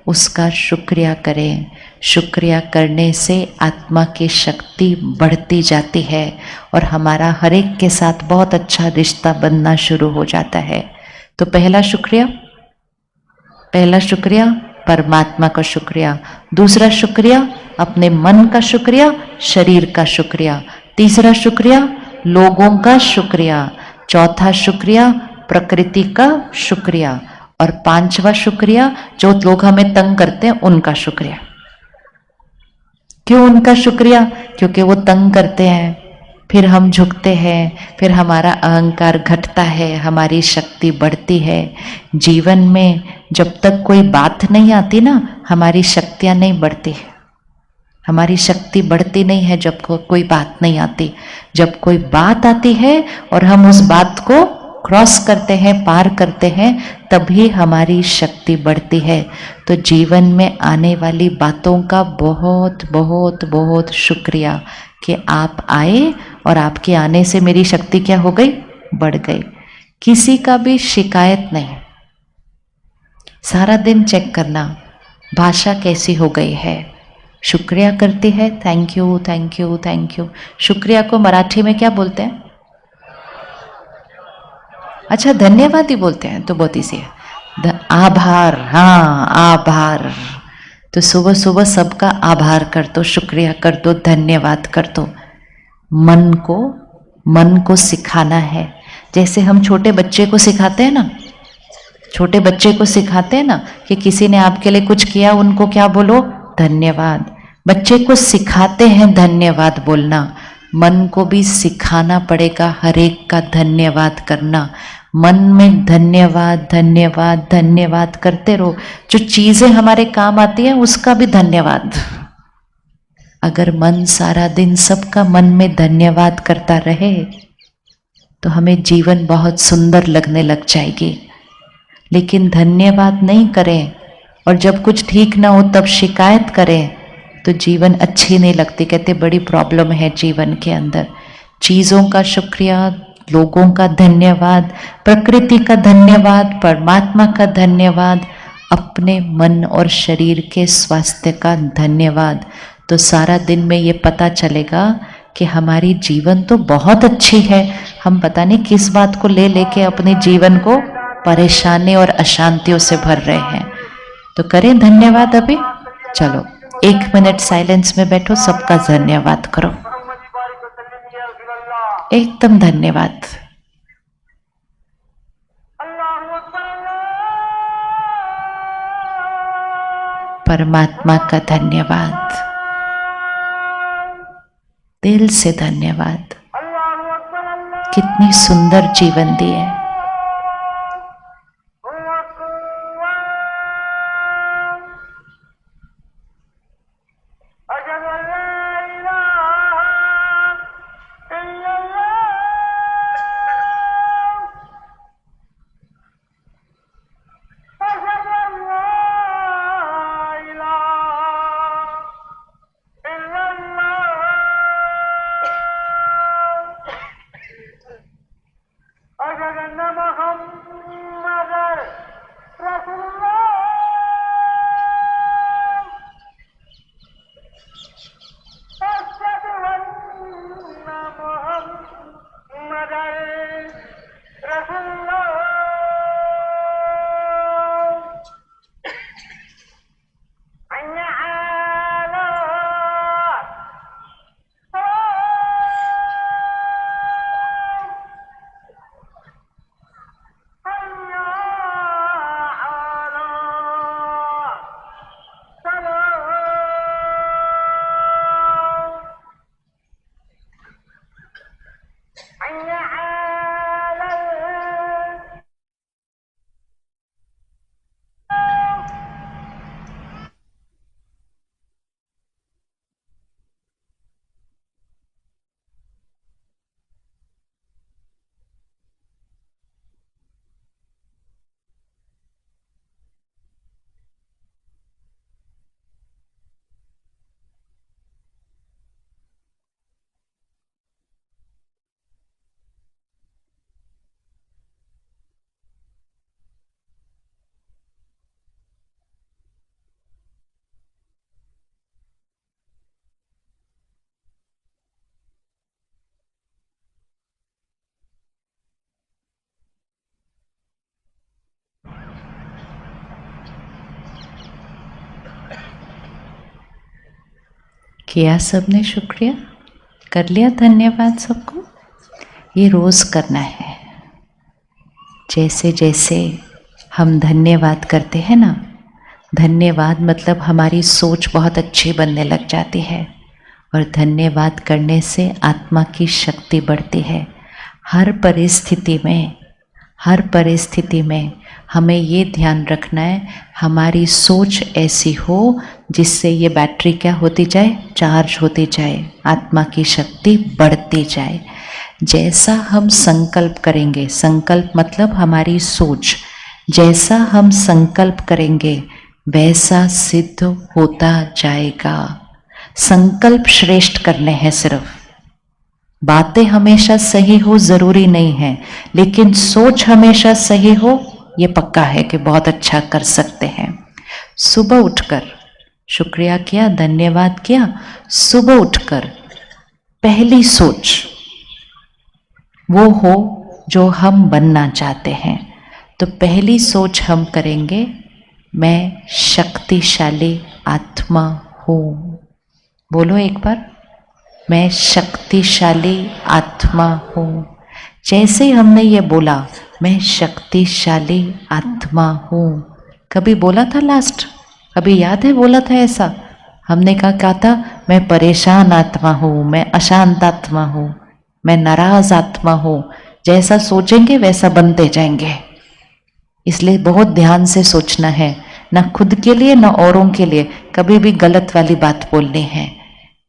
उसका शुक्रिया करें। शुक्रिया करने से आत्मा की शक्ति बढ़ती जाती है और हमारा हर एक के साथ बहुत अच्छा रिश्ता बनना शुरू हो जाता है। तो पहला शुक्रिया परमात्मा का शुक्रिया। दूसरा शुक्रिया अपने मन का शुक्रिया, शरीर का शुक्रिया। तीसरा शुक्रिया लोगों का शुक्रिया। चौथा शुक्रिया प्रकृति का शुक्रिया। और पांचवा शुक्रिया जो लोग हमें तंग करते हैं उनका शुक्रिया। क्यों उनका शुक्रिया? क्योंकि वो तंग करते हैं, फिर हम झुकते हैं, फिर हमारा अहंकार घटता है, हमारी शक्ति बढ़ती है। जीवन में जब तक कोई बात नहीं आती ना, हमारी शक्तियां नहीं बढ़ती। हमारी शक्ति बढ़ती नहीं है जब कोई बात नहीं आती। जब कोई बात आती है और हम उस बात को क्रॉस करते हैं, पार करते हैं, तभी हमारी शक्ति बढ़ती है। तो जीवन में आने वाली बातों का बहुत बहुत बहुत शुक्रिया कि आप आए और आपके आने से मेरी शक्ति क्या हो गई? बढ़ गई। किसी का भी शिकायत नहीं। सारा दिन चेक करना भाषा कैसी हो गई है। शुक्रिया करती है, thank you thank you thank you. शुक्रिया को मराठी में क्या बोलते हैं? अच्छा धन्यवाद ही बोलते हैं, तो बहुत इसी है। आभार, हाँ आभार। तो सुबह सुबह सबका आभार कर दो, शुक्रिया कर दो, धन्यवाद कर दो। मन को सिखाना है। जैसे हम छोटे बच्चे को सिखाते हैं ना, छोटे बच्चे को सिखाते हैं ना कि किसी ने आपके लिए कुछ किया, उनको क्या बोलो? धन्यवाद। बच्चे को सिखाते हैं धन्यवाद बोलना। मन को भी सिखाना पड़ेगा हर एक का धन्यवाद करना। मन में धन्यवाद धन्यवाद धन्यवाद करते रहो। जो चीजें हमारे काम आती हैं उसका भी धन्यवाद। अगर मन सारा दिन सबका मन में धन्यवाद करता रहे तो हमें जीवन बहुत सुंदर लगने लग जाएगी। लेकिन धन्यवाद नहीं करें और जब कुछ ठीक ना हो तब शिकायत करें तो जीवन अच्छी नहीं लगती। कहते बड़ी प्रॉब्लम है जीवन के अंदर। चीज़ों का शुक्रिया, लोगों का धन्यवाद, प्रकृति का धन्यवाद, परमात्मा का धन्यवाद, अपने मन और शरीर के स्वास्थ्य का धन्यवाद। तो सारा दिन में ये पता चलेगा कि हमारी जीवन तो बहुत अच्छी है। हम पता नहीं किस बात को ले लेके अपने जीवन को परेशानी और अशांतियों से भर रहे हैं। तो करें धन्यवाद अभी। चलो 1 मिनट साइलेंस में बैठो, सबका धन्यवाद करो, एकदम धन्यवाद। परमात्मा का धन्यवाद, दिल से धन्यवाद। कितनी सुंदर जीवन दी है। किया सबने शुक्रिया, कर लिया धन्यवाद सबको। ये रोज करना है। जैसे जैसे हम धन्यवाद करते हैं ना, धन्यवाद मतलब हमारी सोच बहुत अच्छी बनने लग जाती है और धन्यवाद करने से आत्मा की शक्ति बढ़ती है। हर परिस्थिति में हमें ये ध्यान रखना है हमारी सोच ऐसी हो जिससे ये बैटरी क्या होती जाए, चार्ज होती जाए, आत्मा की शक्ति बढ़ती जाए। जैसा हम संकल्प करेंगे, संकल्प मतलब हमारी सोच, जैसा हम संकल्प करेंगे वैसा सिद्ध होता जाएगा। संकल्प श्रेष्ठ करने हैं सिर्फ। बातें हमेशा सही हो जरूरी नहीं है, लेकिन सोच हमेशा सही हो ये पक्का है कि बहुत अच्छा कर सकते हैं। सुबह उठकर शुक्रिया किया, धन्यवाद किया। सुबह उठकर पहली सोच वो हो जो हम बनना चाहते हैं। तो पहली सोच हम करेंगे, मैं शक्तिशाली आत्मा हूँ। बोलो एक बार, मैं शक्तिशाली आत्मा हूँ। जैसे ही हमने ये बोला मैं शक्तिशाली आत्मा हूँ, कभी बोला था लास्ट? कभी याद है बोला था ऐसा? हमने क्या था? मैं परेशान आत्मा हूँ, मैं अशांत आत्मा हूँ, मैं नाराज आत्मा हूँ। जैसा सोचेंगे वैसा बनते जाएंगे। इसलिए बहुत ध्यान से सोचना है, ना खुद के लिए ना औरों के लिए कभी भी गलत वाली बात बोलनी है।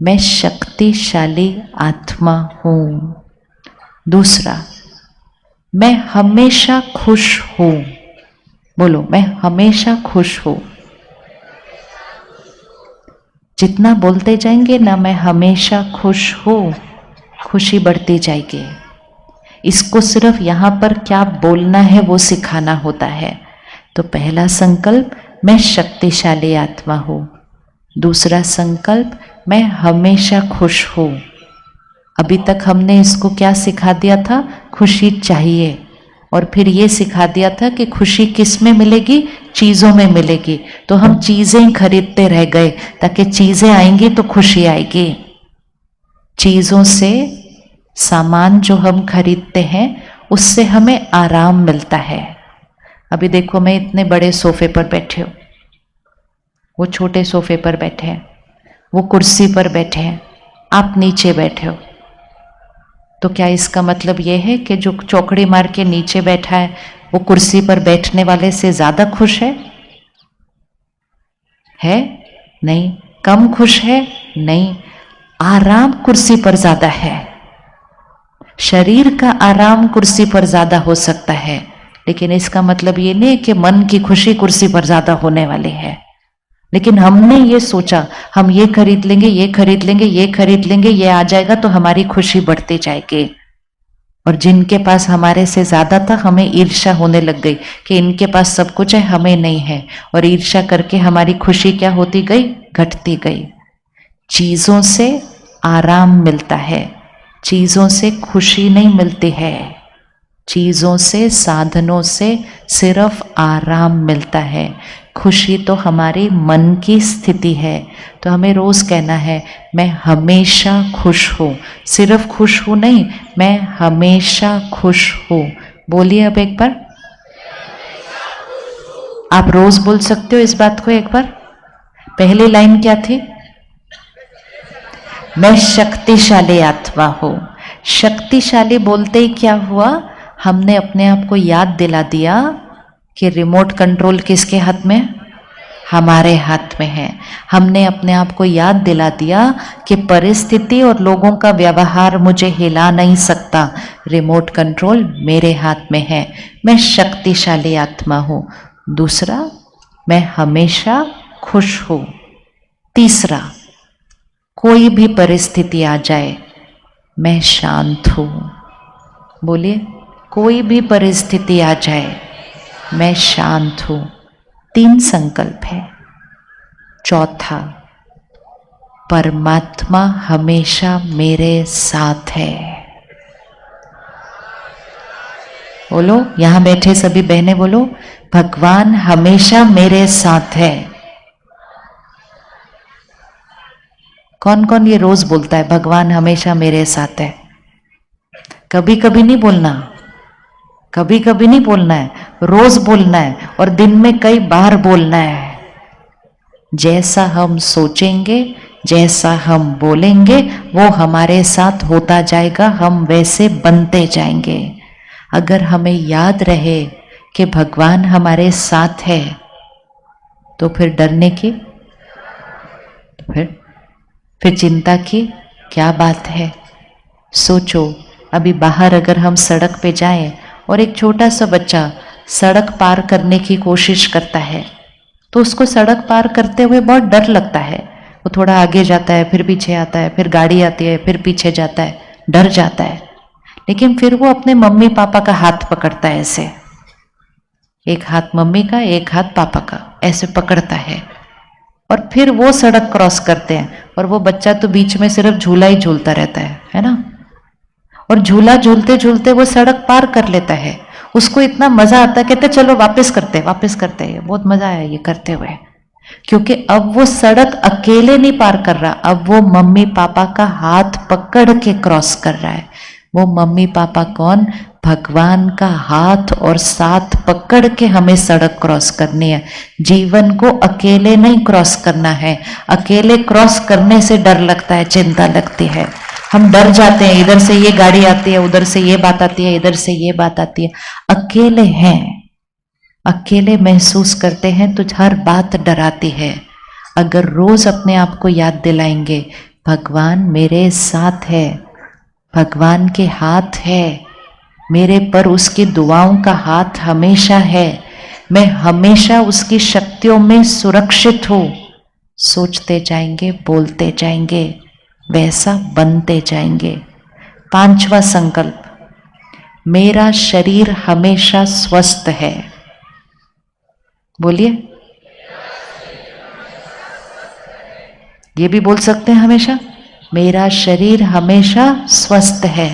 मैं शक्तिशाली आत्मा हूं। दूसरा, मैं हमेशा खुश हूं। बोलो, मैं हमेशा खुश हूं। जितना बोलते जाएंगे ना मैं हमेशा खुश हूं, खुशी बढ़ती जाएगी। इसको सिर्फ यहाँ पर क्या बोलना है वो सिखाना होता है। तो पहला संकल्प, मैं शक्तिशाली आत्मा हूं। दूसरा संकल्प, मैं हमेशा खुश हूं। अभी तक हमने इसको क्या सिखा दिया था? खुशी चाहिए। और फिर ये सिखा दिया था कि खुशी किस में मिलेगी? चीज़ों में मिलेगी। तो हम चीज़ें खरीदते रह गए, ताकि चीज़ें आएंगी तो खुशी आएगी। चीज़ों से, सामान जो हम खरीदते हैं उससे हमें आराम मिलता है। अभी देखो, मैं इतने बड़े सोफे पर बैठे हूँ, वो छोटे सोफे पर बैठे हैं, वो कुर्सी पर बैठे हैं, आप नीचे बैठे हो। तो क्या इसका मतलब ये है कि जो चौकड़ी मार के नीचे बैठा है वो कुर्सी पर बैठने वाले से ज्यादा खुश है? नहीं। कम खुश है? नहीं। आराम कुर्सी पर ज्यादा है। शरीर का आराम कुर्सी पर ज्यादा हो सकता है, लेकिन इसका मतलब ये नहीं कि मन की खुशी कुर्सी पर ज्यादा होने वाली है। लेकिन हमने ये सोचा, हम ये खरीद लेंगे, ये खरीद लेंगे, ये खरीद लेंगे, ये आ जाएगा तो हमारी खुशी बढ़ती जाएगी। और जिनके पास हमारे से ज्यादा था, हमें ईर्ष्या होने लग गई कि इनके पास सब कुछ है, हमें नहीं है। और ईर्ष्या करके हमारी खुशी क्या होती गई? घटती गई। चीजों से आराम मिलता है, चीजों से खुशी नहीं मिलती है। चीजों से, साधनों से सिर्फ आराम मिलता है। खुशी तो हमारी मन की स्थिति है। तो हमें रोज कहना है, मैं हमेशा खुश हूं। सिर्फ खुश हूं नहीं, मैं हमेशा खुश हूं। बोलिए अब एक बार। आप रोज बोल सकते हो इस बात को एक बार। पहली लाइन क्या थी? मैं शक्तिशाली आत्मा हूं। शक्तिशाली बोलते ही क्या हुआ? हमने अपने आप को याद दिला दिया कि रिमोट कंट्रोल किसके हाथ में? हमारे हाथ में है। हमने अपने आप को याद दिला दिया कि परिस्थिति और लोगों का व्यवहार मुझे हिला नहीं सकता, रिमोट कंट्रोल मेरे हाथ में है। मैं शक्तिशाली आत्मा हूं। दूसरा, मैं हमेशा खुश हूं। तीसरा, कोई भी परिस्थिति आ जाए मैं शांत हूं। बोलिए, कोई भी परिस्थिति आ जाए मैं शांत हूं। 3 संकल्प है। चौथा, परमात्मा हमेशा मेरे साथ है। बोलो, यहां बैठे सभी बहनें बोलो, भगवान हमेशा मेरे साथ है। कौन कौन ये रोज बोलता है भगवान हमेशा मेरे साथ है? कभी कभी नहीं बोलना, कभी कभी नहीं बोलना है, रोज बोलना है। और दिन में कई बार बोलना है। जैसा हम सोचेंगे, जैसा हम बोलेंगे, वो हमारे साथ होता जाएगा, हम वैसे बनते जाएंगे। अगर हमें याद रहे कि भगवान हमारे साथ है, तो फिर डरने की, तो फिर चिंता की क्या बात है? सोचो, अभी बाहर अगर हम सड़क पे जाएं और एक छोटा सा बच्चा सड़क पार करने की कोशिश करता है, तो उसको सड़क पार करते हुए बहुत डर लगता है। वो थोड़ा आगे जाता है, फिर पीछे आता है, फिर गाड़ी आती है, फिर पीछे जाता है, डर जाता है। लेकिन फिर वो अपने मम्मी पापा का हाथ पकड़ता है, ऐसे एक हाथ मम्मी का, एक हाथ पापा का, ऐसे पकड़ता है। और फिर वो सड़क क्रॉस करते हैं, और वो बच्चा तो बीच में सिर्फ झूला ही झूलता रहता है ना। और झूला झूलते झूलते वो सड़क पार कर लेता है। उसको इतना मजा आता है, कहते चलो वापस करते हैं, वापस करते हैं, बहुत मजा आया ये करते हुए। क्योंकि अब वो सड़क अकेले नहीं पार कर रहा, अब वो मम्मी पापा का हाथ पकड़ के क्रॉस कर रहा है। वो मम्मी पापा कौन? भगवान का हाथ और साथ पकड़ के हमें सड़क क्रॉस करनी है। जीवन को अकेले नहीं क्रॉस करना है। अकेले क्रॉस करने से डर लगता है, चिंता लगती है, हम डर जाते हैं। इधर से ये गाड़ी आती है, उधर से ये बात आती है, इधर से ये बात आती है। अकेले हैं, अकेले महसूस करते हैं तो हर बात डराती है। अगर रोज अपने आप को याद दिलाएंगे भगवान मेरे साथ है, भगवान के हाथ है, मेरे पर उसकी दुआओं का हाथ हमेशा है, मैं हमेशा उसकी शक्तियों में सुरक्षित हूँ। सोचते जाएंगे, बोलते जाएंगे, वैसा बनते जाएंगे। 5वां संकल्प, मेरा शरीर हमेशा स्वस्थ है। बोलिए, ये भी बोल सकते हैं हमेशा, मेरा शरीर हमेशा स्वस्थ है।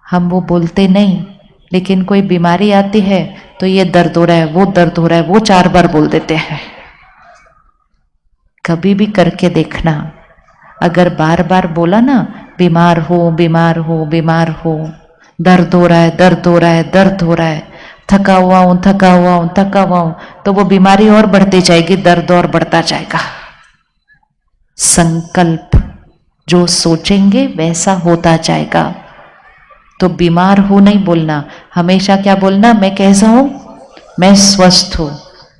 हम वो बोलते नहीं, लेकिन कोई बीमारी आती है तो ये दर्द हो रहा है, वो दर्द हो रहा है, वो 4 बार बोल देते हैं। कभी भी करके देखना, अगर बार बार बोला ना, बीमार हो बीमार हो बीमार हो, दर्द हो रहा है दर्द हो रहा है दर्द हो रहा है, थका हुआ हूं थका हुआ हूं थका हुआ हूं, तो वो बीमारी और बढ़ती जाएगी, दर्द और बढ़ता जाएगा। संकल्प जो सोचेंगे वैसा होता जाएगा। तो बीमार हूं नहीं बोलना, हमेशा क्या बोलना, मैं कैसा हूं, मैं स्वस्थ हूं।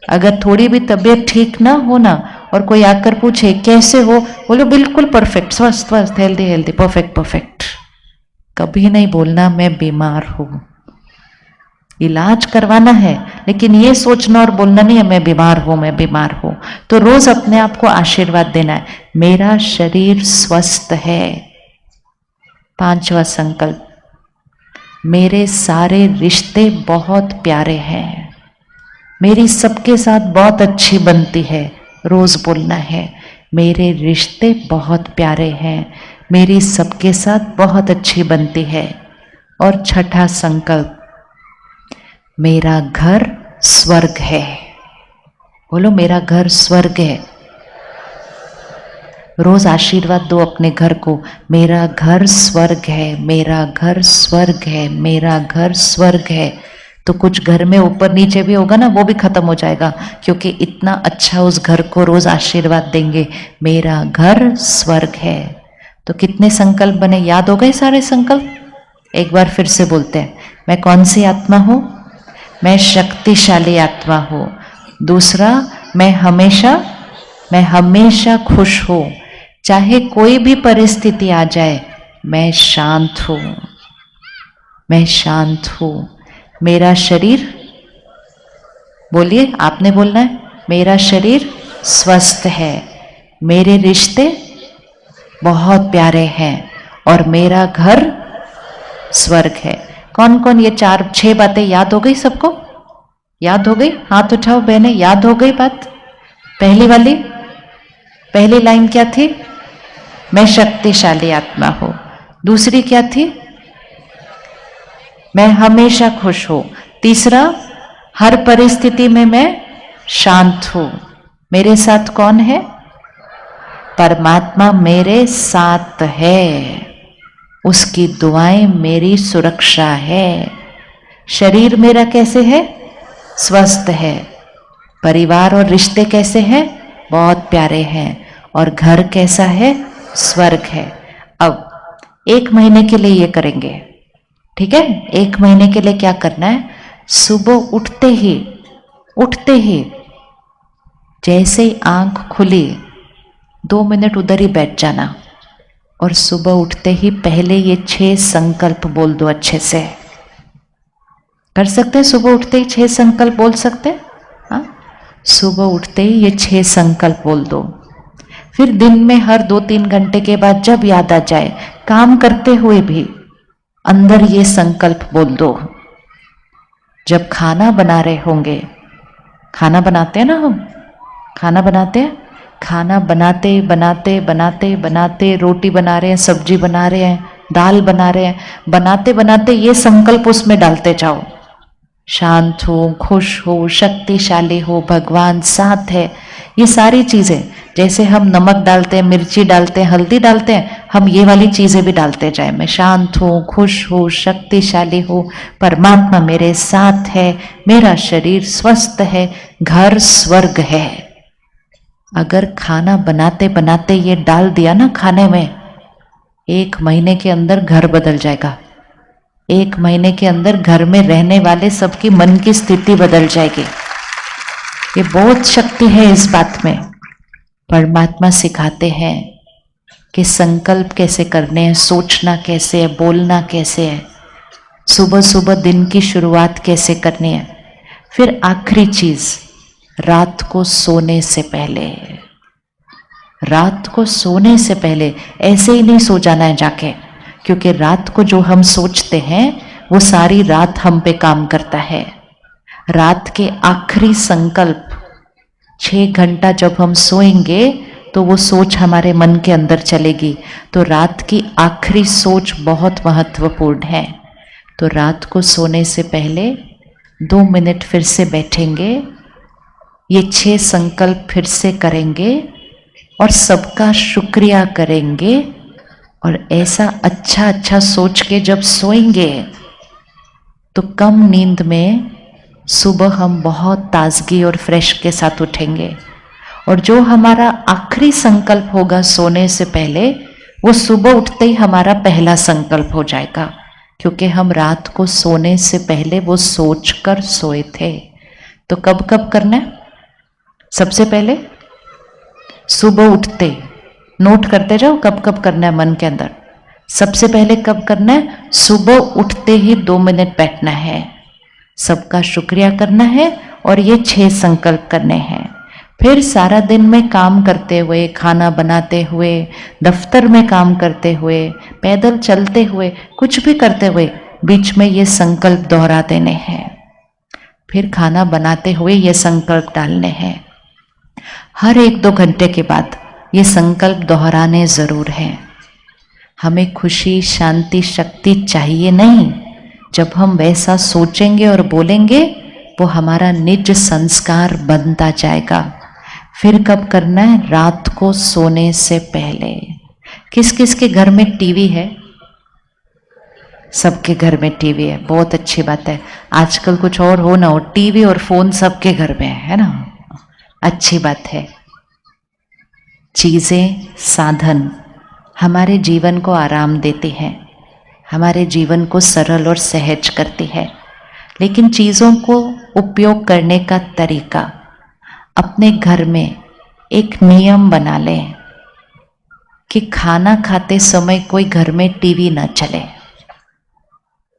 अगर थोड़ी भी तबीयत ठीक ना हो ना, और कोई आकर पूछे कैसे हो, बोलो बिल्कुल परफेक्ट, स्वस्थ स्वस्थ, हेल्दी हेल्दी, परफेक्ट परफेक्ट। कभी नहीं बोलना मैं बीमार हूं। इलाज करवाना है, लेकिन ये सोचना और बोलना नहीं है मैं बीमार हूं मैं बीमार हूं। तो रोज अपने आप को आशीर्वाद देना है, मेरा शरीर स्वस्थ है। 5वां संकल्प, मेरे सारे रिश्ते बहुत प्यारे हैं, मेरी सबके साथ बहुत अच्छी बनती है। रोज बोलना है, मेरे रिश्ते बहुत प्यारे हैं, मेरी सबके साथ बहुत अच्छी बनती है। और 6ठा संकल्प, मेरा घर स्वर्ग है। बोलो, मेरा घर स्वर्ग है। रोज आशीर्वाद दो अपने घर को, मेरा घर स्वर्ग है, मेरा घर स्वर्ग है, मेरा घर स्वर्ग है। तो कुछ घर में ऊपर नीचे भी होगा ना, वो भी खत्म हो जाएगा, क्योंकि इतना अच्छा उस घर को रोज आशीर्वाद देंगे, मेरा घर स्वर्ग है। तो कितने संकल्प बने, याद हो गए सारे संकल्प? एक बार फिर से बोलते हैं, मैं कौन सी आत्मा हूं, मैं शक्तिशाली आत्मा हूं। दूसरा, मैं हमेशा खुश हूं, चाहे कोई भी परिस्थिति आ जाए, मैं शांत हूं, मैं शांत हूं। मेरा शरीर, बोलिए, आपने बोलना है, मेरा शरीर स्वस्थ है, मेरे रिश्ते बहुत प्यारे हैं, और मेरा घर स्वर्ग है। कौन कौन ये 4-6 बातें याद हो गई सबको? याद हो गई? हाथ उठाओ बहने, याद हो गई बात? पहली वाली, पहली लाइन क्या थी? मैं शक्तिशाली आत्मा हूं। दूसरी क्या थी? मैं हमेशा खुश हूं। तीसरा, हर परिस्थिति में मैं शांत हूं। मेरे साथ कौन है? परमात्मा मेरे साथ है, उसकी दुआएं मेरी सुरक्षा है। शरीर मेरा कैसे है? स्वस्थ है। परिवार और रिश्ते कैसे हैं? बहुत प्यारे हैं। और घर कैसा है? स्वर्ग है। अब 1 महीने के लिए ये करेंगे, ठीक है? 1 महीने के लिए क्या करना है? सुबह उठते ही जैसे ही आंख खुली 2 मिनट उधर ही बैठ जाना, और सुबह उठते ही पहले ये 6 संकल्प बोल दो। अच्छे से कर सकते हैं? सुबह उठते ही 6 संकल्प बोल सकते हैं? हाँ, सुबह उठते ही ये 6 संकल्प बोल दो। फिर दिन में हर 2-3 घंटे के बाद जब याद आ जाए, काम करते हुए भी अंदर ये संकल्प बोल दो। जब खाना बना रहे होंगे, खाना बनाते हैं ना हम, खाना बनाते हैं, खाना बनाते बनाते बनाते बनाते रोटी बना रहे हैं, सब्जी बना रहे हैं, दाल बना रहे हैं, बनाते बनाते ये संकल्प उसमें डालते जाओ, शांत हो, खुश हो, शक्तिशाली हो, भगवान साथ है। ये सारी चीजें, जैसे हम नमक डालते हैं, मिर्ची डालते हैं, हल्दी डालते हैं, हम ये वाली चीजें भी डालते जाए। मैं शांत हूँ, खुश हूँ, शक्तिशाली हूँ, परमात्मा मेरे साथ है, मेरा शरीर स्वस्थ है, घर स्वर्ग है। अगर खाना बनाते बनाते ये डाल दिया ना खाने में, 1 महीने के अंदर घर बदल जाएगा। 1 महीने के अंदर घर में रहने वाले सबकी मन की स्थिति बदल जाएगी। ये बहुत शक्ति है इस बात में। परमात्मा सिखाते हैं कि संकल्प कैसे करने हैं, सोचना कैसे है, बोलना कैसे है, सुबह सुबह दिन की शुरुआत कैसे करनी है। फिर आखिरी चीज, रात को सोने से पहले, रात को सोने से पहले ऐसे ही नहीं सो जाना है जाके, क्योंकि रात को जो हम सोचते हैं वो सारी रात हम पे काम करता है। रात के आखिरी संकल्प 6 घंटा जब हम सोएंगे तो वो सोच हमारे मन के अंदर चलेगी। तो रात की आखिरी सोच बहुत महत्वपूर्ण है। तो रात को सोने से पहले 2 मिनट फिर से बैठेंगे, ये 6 संकल्प फिर से करेंगे और सबका शुक्रिया करेंगे। और ऐसा अच्छा अच्छा सोच के जब सोएंगे तो कम नींद में सुबह हम बहुत ताजगी और फ्रेश के साथ उठेंगे। और जो हमारा आखिरी संकल्प होगा सोने से पहले, वो सुबह उठते ही हमारा पहला संकल्प हो जाएगा, क्योंकि हम रात को सोने से पहले वो सोच कर सोए थे। तो कब कब करना है? सबसे पहले सुबह उठते, नोट करते जाओ कब कब करना है मन के अंदर। सबसे पहले कब करना है? सुबह उठते ही 2 मिनट बैठना है, सबका शुक्रिया करना है और ये 6 संकल्प करने हैं। फिर सारा दिन में काम करते हुए, खाना बनाते हुए, दफ्तर में काम करते हुए, पैदल चलते हुए, कुछ भी करते हुए बीच में ये संकल्प दोहरा देने हैं। फिर खाना बनाते हुए ये संकल्प डालने हैं। हर 1-2 घंटे के बाद ये संकल्प दोहराने जरूर हैं। हमें खुशी, शांति, शक्ति चाहिए नहीं। जब हम वैसा सोचेंगे और बोलेंगे वो हमारा निज संस्कार बनता जाएगा। फिर कब करना है? रात को सोने से पहले। किस किस के घर में टीवी है? सबके घर में टीवी है, बहुत अच्छी बात है। आजकल कुछ और हो ना हो, टीवी और फोन सबके घर में है ना, अच्छी बात है। चीजें, साधन हमारे जीवन को आराम देती हैं, हमारे जीवन को सरल और सहज करती है। लेकिन चीज़ों को उपयोग करने का तरीका, अपने घर में एक नियम बना लें कि खाना खाते समय कोई घर में टीवी ना चले।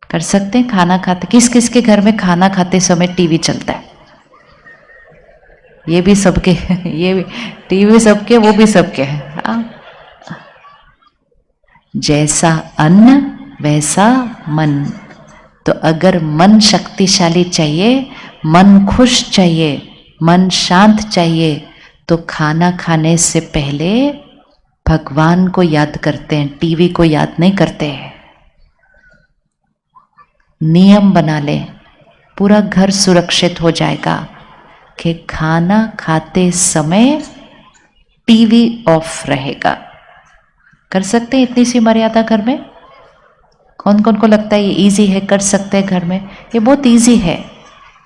कर सकते हैं? खाना खाते, किस किस के घर में खाना खाते समय टीवी चलता है? ये भी सबके ये भी टीवी सबके, वो भी सबके है। जैसा अन्न वैसा मन। तो अगर मन शक्तिशाली चाहिए, मन खुश चाहिए, मन शांत चाहिए, तो खाना खाने से पहले भगवान को याद करते हैं, टीवी को याद नहीं करते हैं। नियम बना ले, पूरा घर सुरक्षित हो जाएगा कि खाना खाते समय टीवी ऑफ रहेगा। कर सकते हैं इतनी सी मर्यादा घर में? कौन कौन को लगता है ये इजी है, कर सकते हैं घर में? ये बहुत इजी है।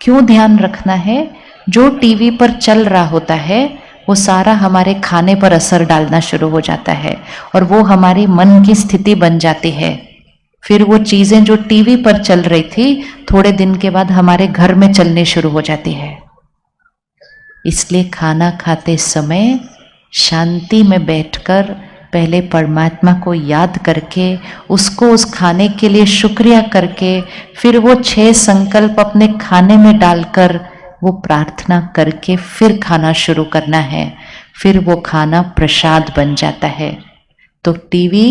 क्यों ध्यान रखना है? जो टीवी पर चल रहा होता है वो सारा हमारे खाने पर असर डालना शुरू हो जाता है और वो हमारी मन की स्थिति बन जाती है। फिर वो चीजें जो टीवी पर चल रही थी थोड़े दिन के बाद हमारे घर में चलने शुरू हो जाती है। इसलिए खाना खाते समय शांति में बैठकर पहले परमात्मा को याद करके, उसको उस खाने के लिए शुक्रिया करके, फिर वो 6 संकल्प अपने खाने में डालकर वो प्रार्थना करके फिर खाना शुरू करना है। फिर वो खाना प्रसाद बन जाता है। तो टीवी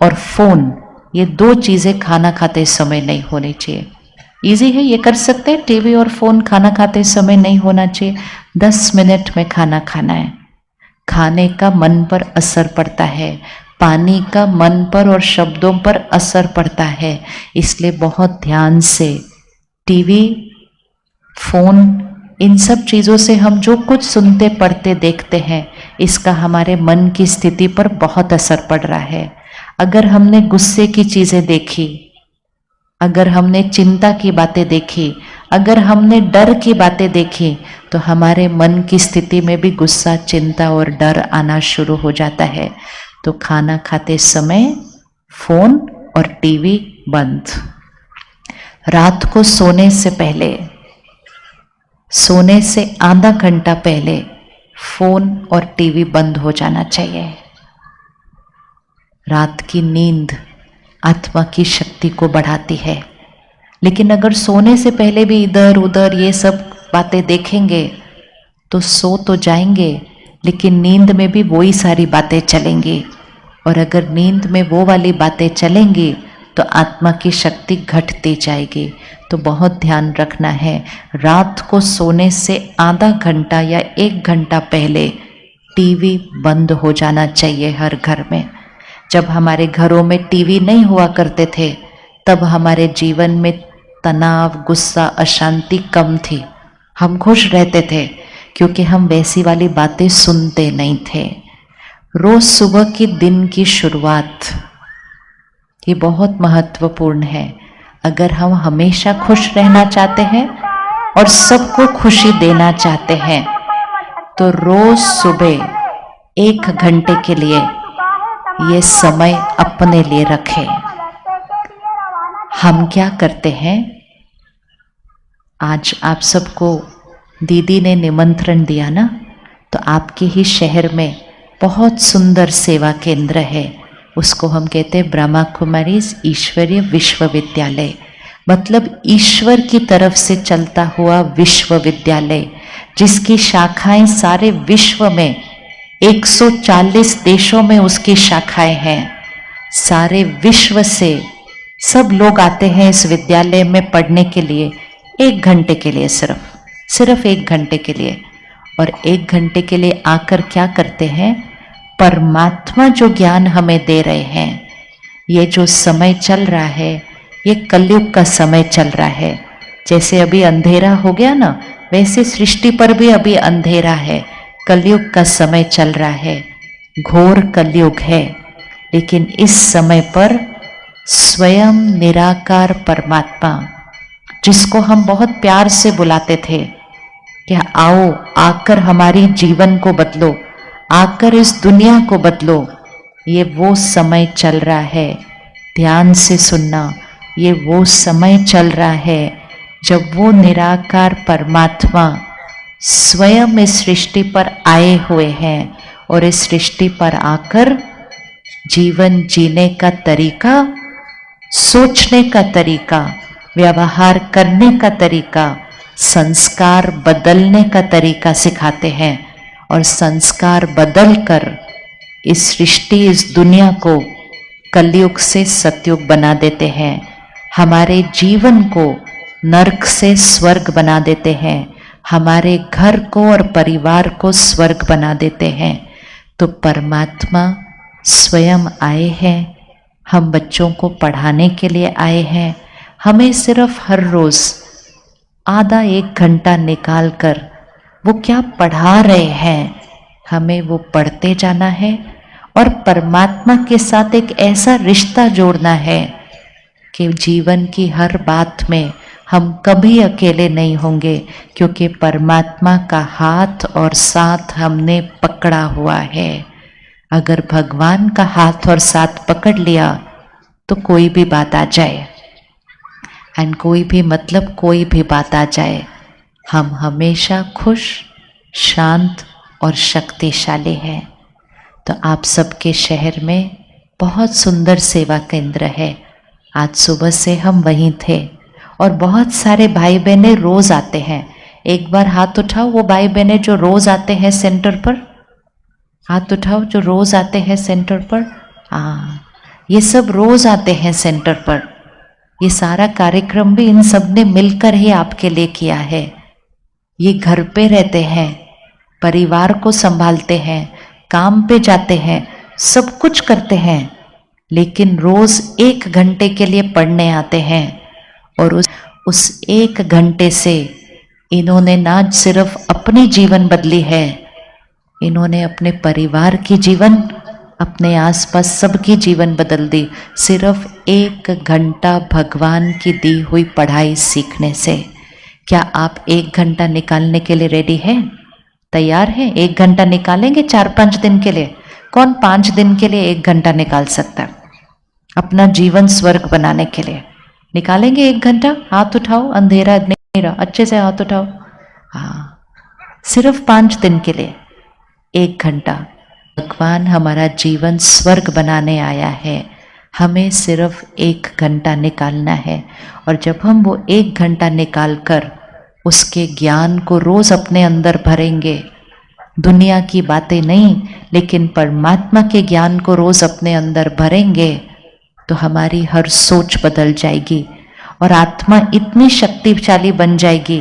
और फोन, ये 2 चीजें खाना खाते समय नहीं होनी चाहिए। इजी है, ये कर सकते हैं। टीवी और फोन खाना खाते समय नहीं होना चाहिए। 10 मिनट में खाना खाना है। खाने का मन पर असर पड़ता है, पानी का मन पर और शब्दों पर असर पड़ता है। इसलिए बहुत ध्यान से टीवी, फोन, इन सब चीज़ों से हम जो कुछ सुनते, पढ़ते, देखते हैं, इसका हमारे मन की स्थिति पर बहुत असर पड़ रहा है। अगर हमने गुस्से की चीज़ें देखी, अगर हमने चिंता की बातें देखी, अगर हमने डर की बातें देखी, तो हमारे मन की स्थिति में भी गुस्सा, चिंता और डर आना शुरू हो जाता है। तो खाना खाते समय फोन और टीवी बंद। रात को सोने से पहले, सोने से आधा घंटा पहले फोन और टीवी बंद हो जाना चाहिए। रात की नींद आत्मा की शक्ति को बढ़ाती है, लेकिन अगर सोने से पहले भी इधर उधर ये सब बातें देखेंगे तो सो तो जाएंगे, लेकिन नींद में भी वही सारी बातें चलेंगी। और अगर नींद में वो वाली बातें चलेंगी तो आत्मा की शक्ति घटती जाएगी। तो बहुत ध्यान रखना है, रात को सोने से आधा घंटा या 1 घंटा पहले टीवी बंद हो जाना चाहिए हर घर में। जब हमारे घरों में टीवी नहीं हुआ करते थे तब हमारे जीवन में तनाव, गुस्सा, अशांति कम थी। हम खुश रहते थे क्योंकि हम वैसी वाली बातें सुनते नहीं थे। रोज सुबह की दिन की शुरुआत ये बहुत महत्वपूर्ण है। अगर हम हमेशा खुश रहना चाहते हैं और सबको खुशी देना चाहते हैं तो रोज सुबह 1 घंटे के लिए ये समय अपने लिए रखें। हम क्या करते हैं, आज आप सबको दीदी ने निमंत्रण दिया ना, तो आपके ही शहर में बहुत सुंदर सेवा केंद्र है, उसको हम कहते हैं ब्रह्मा कुमारीज ईश्वरीय विश्वविद्यालय। मतलब ईश्वर की तरफ से चलता हुआ विश्वविद्यालय, जिसकी शाखाएं सारे विश्व में 140 देशों में उसकी शाखाएं हैं। सारे विश्व से सब लोग आते हैं इस विद्यालय में पढ़ने के लिए, 1 घंटे के लिए, सिर्फ 1 घंटे के लिए। और 1 घंटे के लिए आकर क्या करते हैं, परमात्मा जो ज्ञान हमें दे रहे हैं। ये जो समय चल रहा है ये कलयुग का समय चल रहा है। जैसे अभी अंधेरा हो गया ना, वैसे सृष्टि पर भी अभी अंधेरा है, कलयुग का समय चल रहा है, घोर कलयुग है। लेकिन इस समय पर स्वयं निराकार परमात्मा, जिसको हम बहुत प्यार से बुलाते थे कि आओ आकर हमारी जीवन को बदलो, आकर इस दुनिया को बदलो, ये वो समय चल रहा है। ध्यान से सुनना, ये वो समय चल रहा है जब वो निराकार परमात्मा स्वयं इस सृष्टि पर आए हुए हैं और इस सृष्टि पर आकर जीवन जीने का तरीका, सोचने का तरीका, व्यवहार करने का तरीका, संस्कार बदलने का तरीका सिखाते हैं। और संस्कार बदलकर इस सृष्टि, इस दुनिया को कलयुग से सतयुग बना देते हैं। हमारे जीवन को नरक से स्वर्ग बना देते हैं, हमारे घर को और परिवार को स्वर्ग बना देते हैं। तो परमात्मा स्वयं आए हैं, हम बच्चों को पढ़ाने के लिए आए हैं। हमें सिर्फ हर रोज आधा 1 घंटा निकाल कर वो क्या पढ़ा रहे हैं, हमें वो पढ़ते जाना है और परमात्मा के साथ एक ऐसा रिश्ता जोड़ना है कि जीवन की हर बात में हम कभी अकेले नहीं होंगे, क्योंकि परमात्मा का हाथ और साथ हमने पकड़ा हुआ है। अगर भगवान का हाथ और साथ पकड़ लिया तो कोई भी बात आ जाए, एंड कोई भी मतलब कोई भी बात आ जाए, हम हमेशा खुश, शांत और शक्तिशाली हैं। तो आप सबके शहर में बहुत सुंदर सेवा केंद्र है। आज सुबह से हम वहीं थे और बहुत सारे भाई बहनें रोज आते हैं। एक बार हाथ उठाओ वो भाई बहनें जो रोज आते हैं सेंटर पर, हाथ उठाओ जो रोज आते हैं सेंटर पर। हाँ, ये सब रोज आते हैं सेंटर पर। ये सारा कार्यक्रम भी इन सब ने मिलकर ही आपके लिए किया है। ये घर पे रहते हैं, परिवार को संभालते हैं, काम पे जाते हैं, सब कुछ करते हैं, लेकिन रोज 1 घंटे के लिए पढ़ने आते हैं। और उस 1 घंटे से इन्होंने ना सिर्फ अपनी जीवन बदली है, इन्होंने अपने परिवार की जीवन, अपने आसपास सबकी जीवन बदल दी। सिर्फ 1 घंटा भगवान की दी हुई पढ़ाई सीखने से। क्या आप 1 घंटा निकालने के लिए रेडी हैं? तैयार हैं? 1 घंटा निकालेंगे 4-5 दिन के लिए? कौन 5 दिन के लिए 1 घंटा निकाल सकता है अपना जीवन स्वर्ग बनाने के लिए? निकालेंगे 1 घंटा? हाथ उठाओ, अंधेरा नहीं रहा, अच्छे से हाथ उठाओ। हाँ, सिर्फ 5 दिन के लिए। 1 घंटा। भगवान हमारा जीवन स्वर्ग बनाने आया है, हमें सिर्फ 1 घंटा निकालना है। और जब हम वो 1 घंटा निकाल कर उसके ज्ञान को रोज अपने अंदर भरेंगे, दुनिया की बातें नहीं लेकिन परमात्मा के ज्ञान को रोज अपने अंदर भरेंगे, तो हमारी हर सोच बदल जाएगी और आत्मा इतनी शक्तिशाली बन जाएगी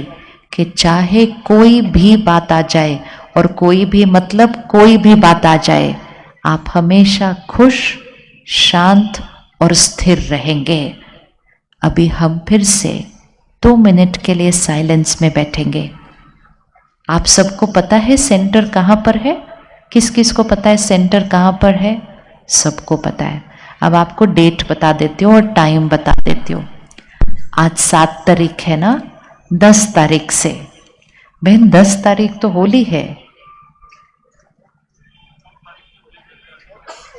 कि चाहे कोई भी बात आ जाए और कोई भी मतलब कोई भी बात आ जाए, आप हमेशा खुश, शांत और स्थिर रहेंगे। अभी हम फिर से 2 मिनट के लिए साइलेंस में बैठेंगे। आप सबको पता है सेंटर कहाँ पर है? किस किस को पता है सेंटर कहाँ पर है? सबको पता है। अब आपको डेट बता देती हूँ और टाइम बता देती हूँ। आज 7 तारीख है ना, 10 तारीख से, बहन 10 तारीख तो होली है,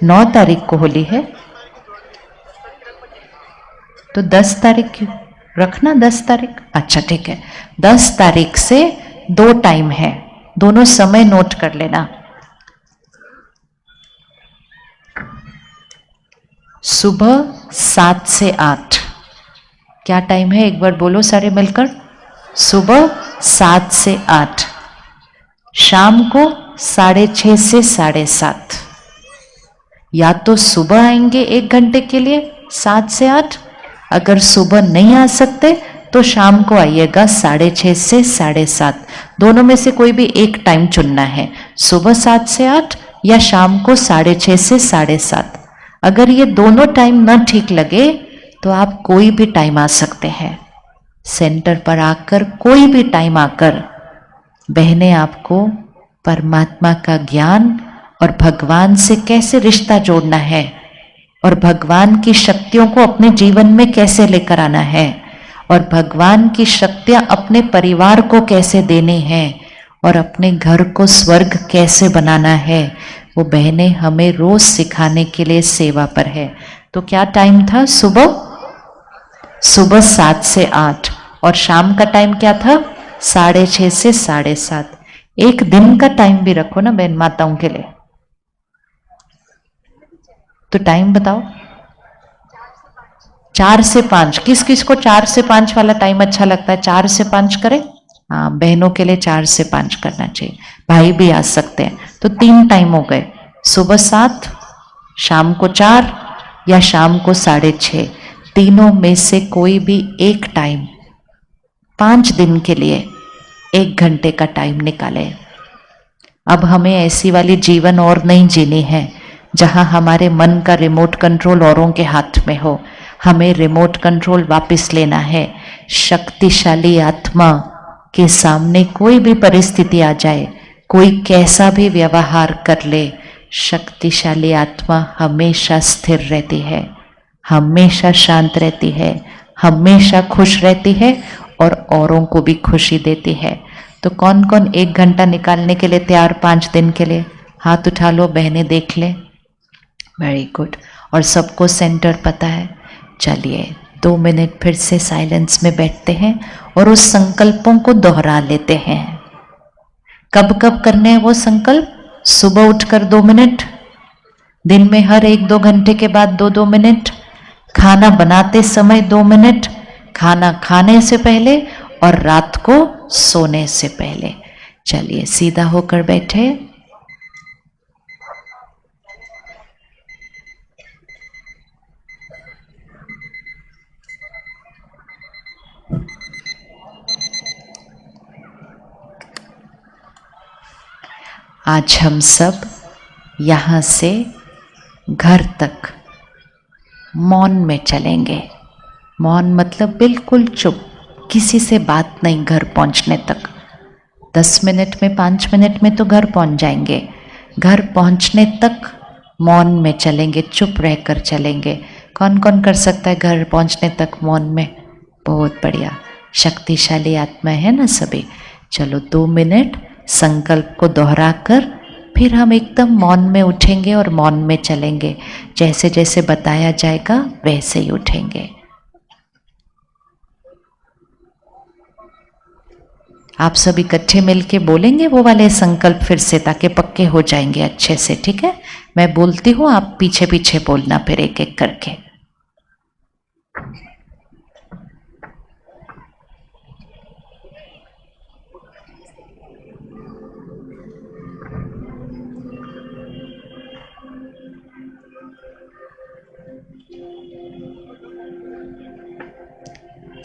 9 तारीख को होली है, तो 10 तारीख रखना, 10 तारीख। अच्छा ठीक है, 10 तारीख से 2 टाइम है, दोनों समय नोट कर लेना। सुबह 7 से 8 क्या टाइम है, एक बार बोलो सारे मिलकर। सुबह 7 से 8, शाम को 6:30 से 7:30। या तो सुबह आएंगे 1 घंटे के लिए 7 से 8, अगर सुबह नहीं आ सकते तो शाम को आइएगा 6:30 से 7:30। दोनों में से कोई भी एक टाइम चुनना है, सुबह 7 से 8 या शाम को 6:30 से 7:30। अगर ये दोनों टाइम ना ठीक लगे तो आप कोई भी टाइम आ सकते हैं, सेंटर पर आकर कोई भी टाइम आकर बहने आपको परमात्मा का ज्ञान और भगवान से कैसे रिश्ता जोड़ना है और भगवान की शक्तियों को अपने जीवन में कैसे लेकर आना है और भगवान की शक्तियां अपने परिवार को कैसे देने हैं और अपने घर को स्वर्ग कैसे बनाना है, वो बहनें हमें रोज सिखाने के लिए सेवा पर है। तो क्या टाइम था? सुबह 7 से 8 और शाम का टाइम क्या था? 6:30 से 7:30। एक दिन का टाइम भी रखो ना बहन माताओं के लिए, तो टाइम बताओ। 4 से 5, किस किस को 4 से 5 वाला टाइम अच्छा लगता है? 4 से 5 करें। हाँ, बहनों के लिए 4 से 5 करना चाहिए, भाई भी आ सकते हैं। तो 3 टाइम हो गए, सुबह 7, शाम को 4 या शाम को 6:30। तीनों में से कोई भी एक टाइम 5 दिन के लिए 1 घंटे का टाइम निकाले। अब हमें ऐसी वाली जीवन और नहीं जीनी है जहां हमारे मन का रिमोट कंट्रोल औरों के हाथ में हो। हमें रिमोट कंट्रोल वापस लेना है। शक्तिशाली आत्मा के सामने कोई भी परिस्थिति आ जाए, कोई कैसा भी व्यवहार कर ले, शक्तिशाली आत्मा हमेशा स्थिर रहती है, हमेशा शांत रहती है, हमेशा खुश रहती है और औरों को भी खुशी देती है। तो कौन कौन 1 घंटा निकालने के लिए तैयार 5 दिन के लिए? हाथ उठा लो, बहनें देख ले। Very good. और सबको सेंटर पता है? चलिए 2 मिनट फिर से साइलेंस में बैठते हैं और उस संकल्पों को दोहरा लेते हैं। कब कब करने हैं वो संकल्प? सुबह उठकर 2 मिनट, दिन में हर 1-2 घंटे के बाद 2-2 मिनट, खाना बनाते समय 2 मिनट, खाना खाने से पहले और रात को सोने से पहले। चलिए सीधा होकर बैठे। आज हम सब यहाँ से घर तक मौन में चलेंगे। मौन मतलब बिल्कुल चुप, किसी से बात नहीं घर पहुँचने तक। 10 मिनट में 5 मिनट में तो घर पहुँच जाएंगे, घर पहुँचने तक मौन में चलेंगे, चुप रहकर चलेंगे। कौन कौन कर सकता है घर पहुँचने तक मौन में? बहुत बढ़िया, शक्तिशाली आत्मा है ना सभी। चलो 2 मिनट संकल्प को दोहराकर फिर हम एकदम मौन में उठेंगे और मौन में चलेंगे। जैसे जैसे बताया जाएगा वैसे ही उठेंगे। आप सब इकट्ठे मिलके बोलेंगे वो वाले संकल्प फिर से, ताकि पक्के हो जाएंगे अच्छे से, ठीक है? मैं बोलती हूँ, आप पीछे पीछे बोलना फिर एक एक करके।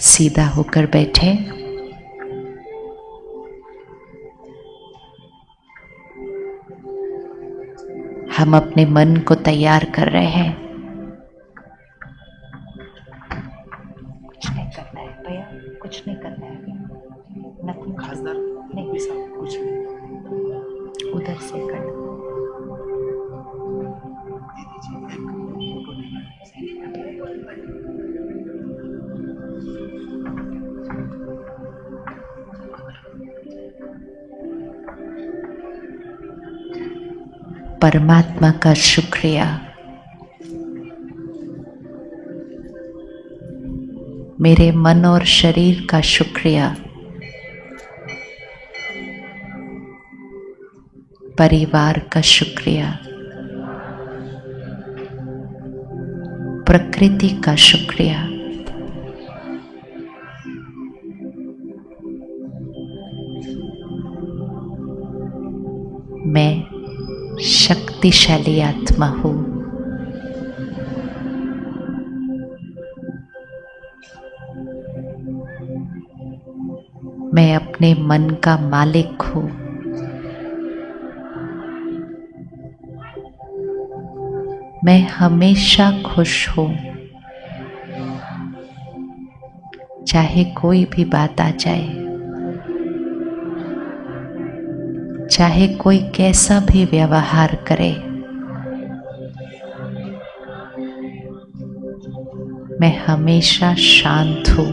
सीधा होकर बैठे। हम अपने मन को तैयार कर रहे हैं। कुछ नहीं करना है भैया, कुछ नहीं करना है अभी, नहीं कुछ नहीं, उधर से कर। परमात्मा का शुक्रिया, मेरे मन और शरीर का शुक्रिया, परिवार का शुक्रिया, प्रकृति का शुक्रिया, मैं शक्तिशाली आत्मा हूँ। मैं अपने मन का मालिक हूँ। मैं हमेशा खुश हूँ, चाहे कोई भी बात आ जाए, चाहे कोई कैसा भी व्यवहार करे, मैं हमेशा शांत हूँ।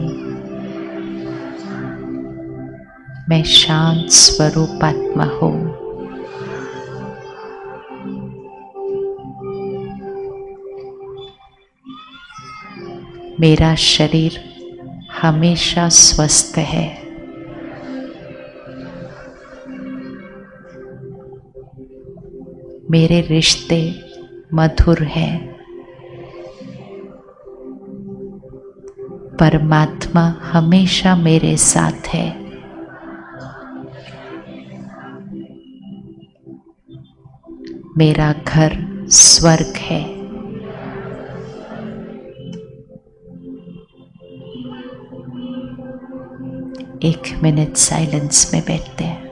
मैं शांत स्वरूप आत्मा हूँ। मेरा शरीर हमेशा स्वस्थ है। मेरे रिश्ते मधुर हैं। परमात्मा हमेशा मेरे साथ है। मेरा घर स्वर्ग है। एक मिनट साइलेंस में बैठते हैं।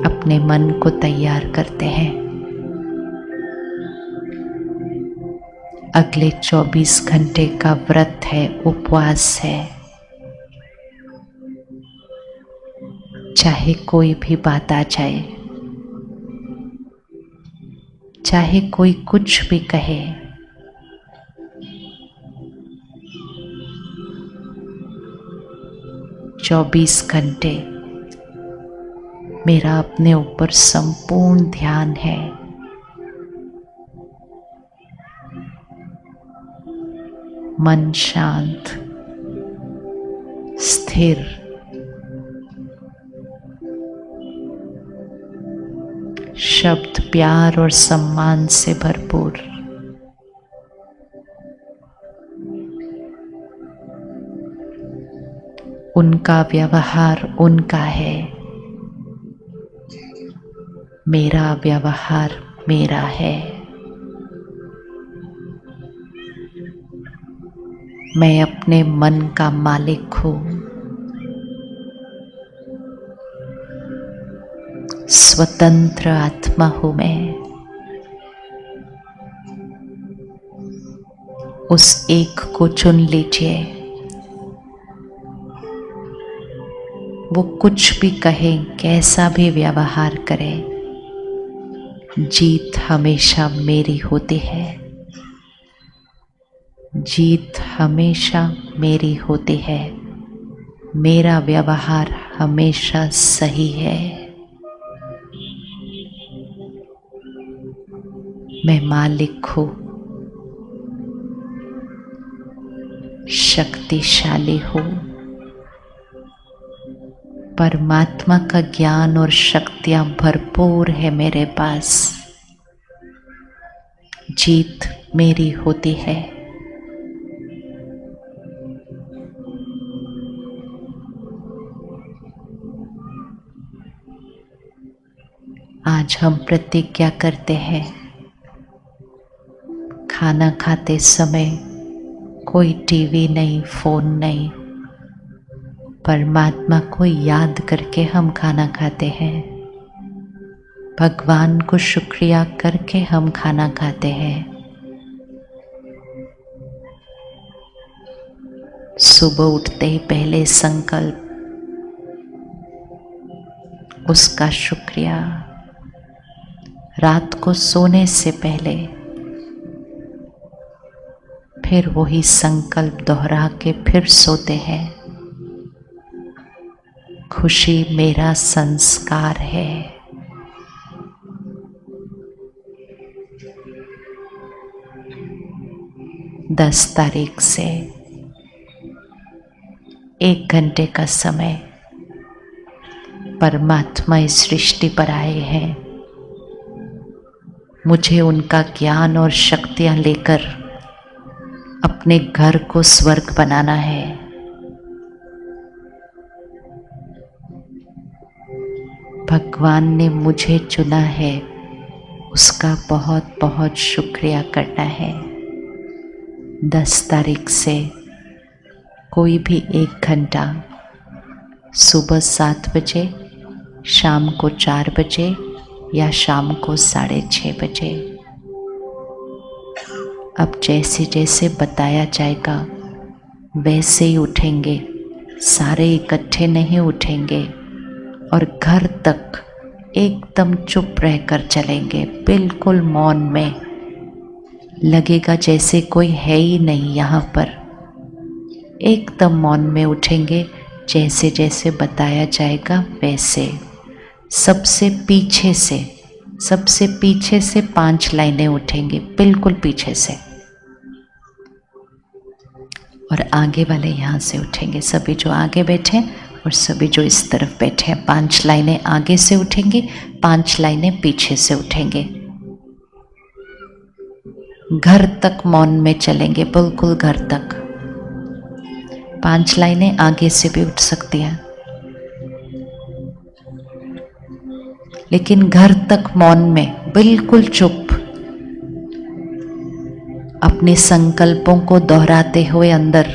अपने मन को तैयार करते हैं। अगले 24 घंटे का व्रत है, उपवास है। चाहे कोई भी बात आ जाए, चाहे कोई कुछ भी कहे, चौबीस घंटे मेरा अपने ऊपर संपूर्ण ध्यान है। मन शांत, स्थिर, शब्द प्यार और सम्मान से भरपूर। उनका व्यवहार उनका है, मेरा व्यवहार मेरा है। मैं अपने मन का मालिक हूँ। स्वतंत्र आत्मा हूँ मैं। उस एक को चुन लीजिए। वो कुछ भी कहे, कैसा भी व्यवहार करे, जीत हमेशा मेरी होती है। जीत हमेशा मेरी होती है। मेरा व्यवहार हमेशा सही है। मैं मालिक हूँ। शक्तिशाली हूँ। परमात्मा का ज्ञान और शक्तियाँ भरपूर है मेरे पास। जीत मेरी होती है। आज हम प्रतिज्ञा करते हैं, खाना खाते समय कोई टीवी नहीं, फोन नहीं, परमात्मा को याद करके हम खाना खाते हैं। भगवान को शुक्रिया करके हम खाना खाते हैं। सुबह उठते ही पहले संकल्प, उसका शुक्रिया। रात को सोने से पहले फिर वही संकल्प दोहरा के फिर सोते हैं। खुशी मेरा संस्कार है। दस तारीख से 1 घंटे का समय परमात्मा इस सृष्टि पर आए हैं। मुझे उनका ज्ञान और शक्तियां लेकर अपने घर को स्वर्ग बनाना है। भगवान ने मुझे चुना है, उसका बहुत बहुत शुक्रिया करना है। 10 तारीख से कोई भी 1 घंटा, सुबह 7 बजे, शाम को 4 बजे या शाम को 6:30 बजे। अब जैसे जैसे बताया जाएगा वैसे ही उठेंगे, सारे इकट्ठे नहीं उठेंगे और घर तक एकदम चुप रहकर चलेंगे, बिल्कुल मौन में। लगेगा जैसे कोई है ही नहीं यहाँ पर। एकदम मौन में उठेंगे, जैसे जैसे बताया जाएगा वैसे। सबसे पीछे से 5 लाइनें उठेंगे, बिल्कुल पीछे से, और आगे वाले यहाँ से उठेंगे। सभी जो आगे बैठे और सभी जो इस तरफ बैठे हैं, 5 लाइनें आगे से उठेंगी, 5 लाइनें पीछे से उठेंगे। घर तक मौन में चलेंगे, बिल्कुल घर तक। 5 लाइनें आगे से भी उठ सकती हैं, लेकिन घर तक मौन में बिल्कुल चुप, अपने संकल्पों को दोहराते हुए अंदर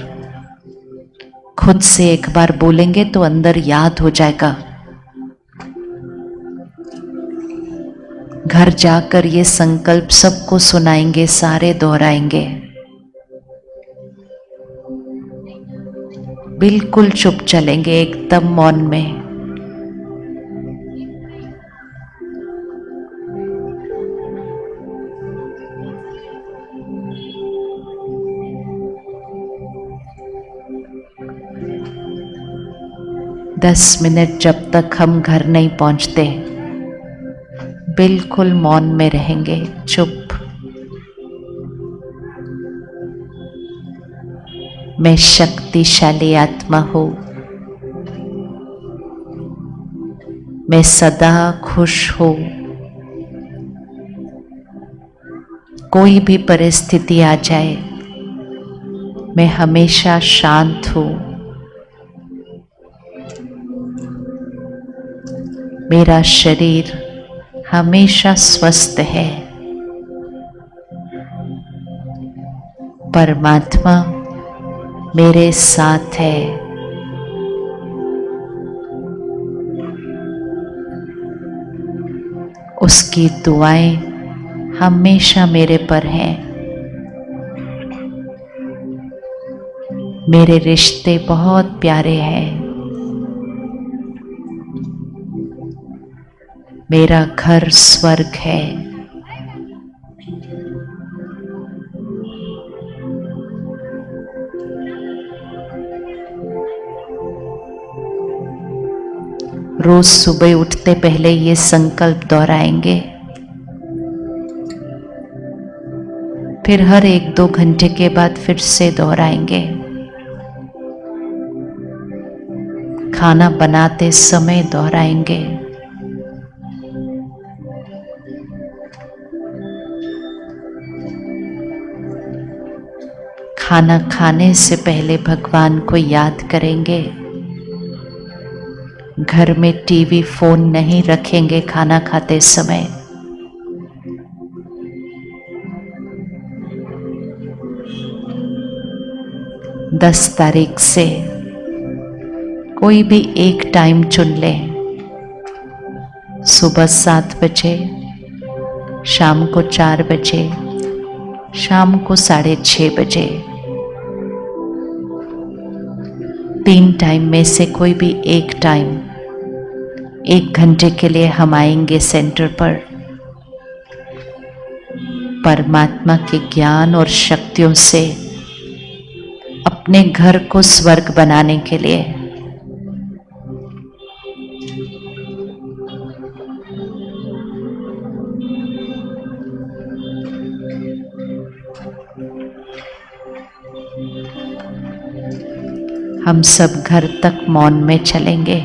खुद से एक बार बोलेंगे तो अंदर याद हो जाएगा। घर जाकर ये संकल्प सबको सुनाएंगे, सारे दोहराएंगे। बिल्कुल चुप चलेंगे, एकदम मौन में। दस मिनट जब तक हम घर नहीं पहुंचते, बिल्कुल मौन में रहेंगे, चुप। मैं शक्तिशाली आत्मा हूं, मैं सदा खुश हूं। कोई भी परिस्थिति आ जाए, मैं हमेशा शांत हूं। मेरा शरीर हमेशा स्वस्थ है। परमात्मा मेरे साथ है। उसकी दुआएं हमेशा मेरे पर हैं। मेरे रिश्ते बहुत प्यारे हैं। मेरा घर स्वर्ग है। रोज सुबह उठते पहले ये संकल्प दोहराएंगे, फिर हर 1-2 घंटे के बाद फिर से दोहराएंगे। खाना बनाते समय दोहराएंगे। खाना खाने से पहले भगवान को याद करेंगे। घर में टीवी फोन नहीं रखेंगे खाना खाते समय। दस तारीख से कोई भी एक टाइम चुन लें, सुबह 7 बजे, शाम को 4 बजे, शाम को 6:30 बजे। 3 टाइम में से कोई भी एक टाइम 1 घंटे के लिए हम आएंगे सेंटर पर, परमात्मा के ज्ञान और शक्तियों से अपने घर को स्वर्ग बनाने के लिए। हम सब घर तक मौन में चलेंगे।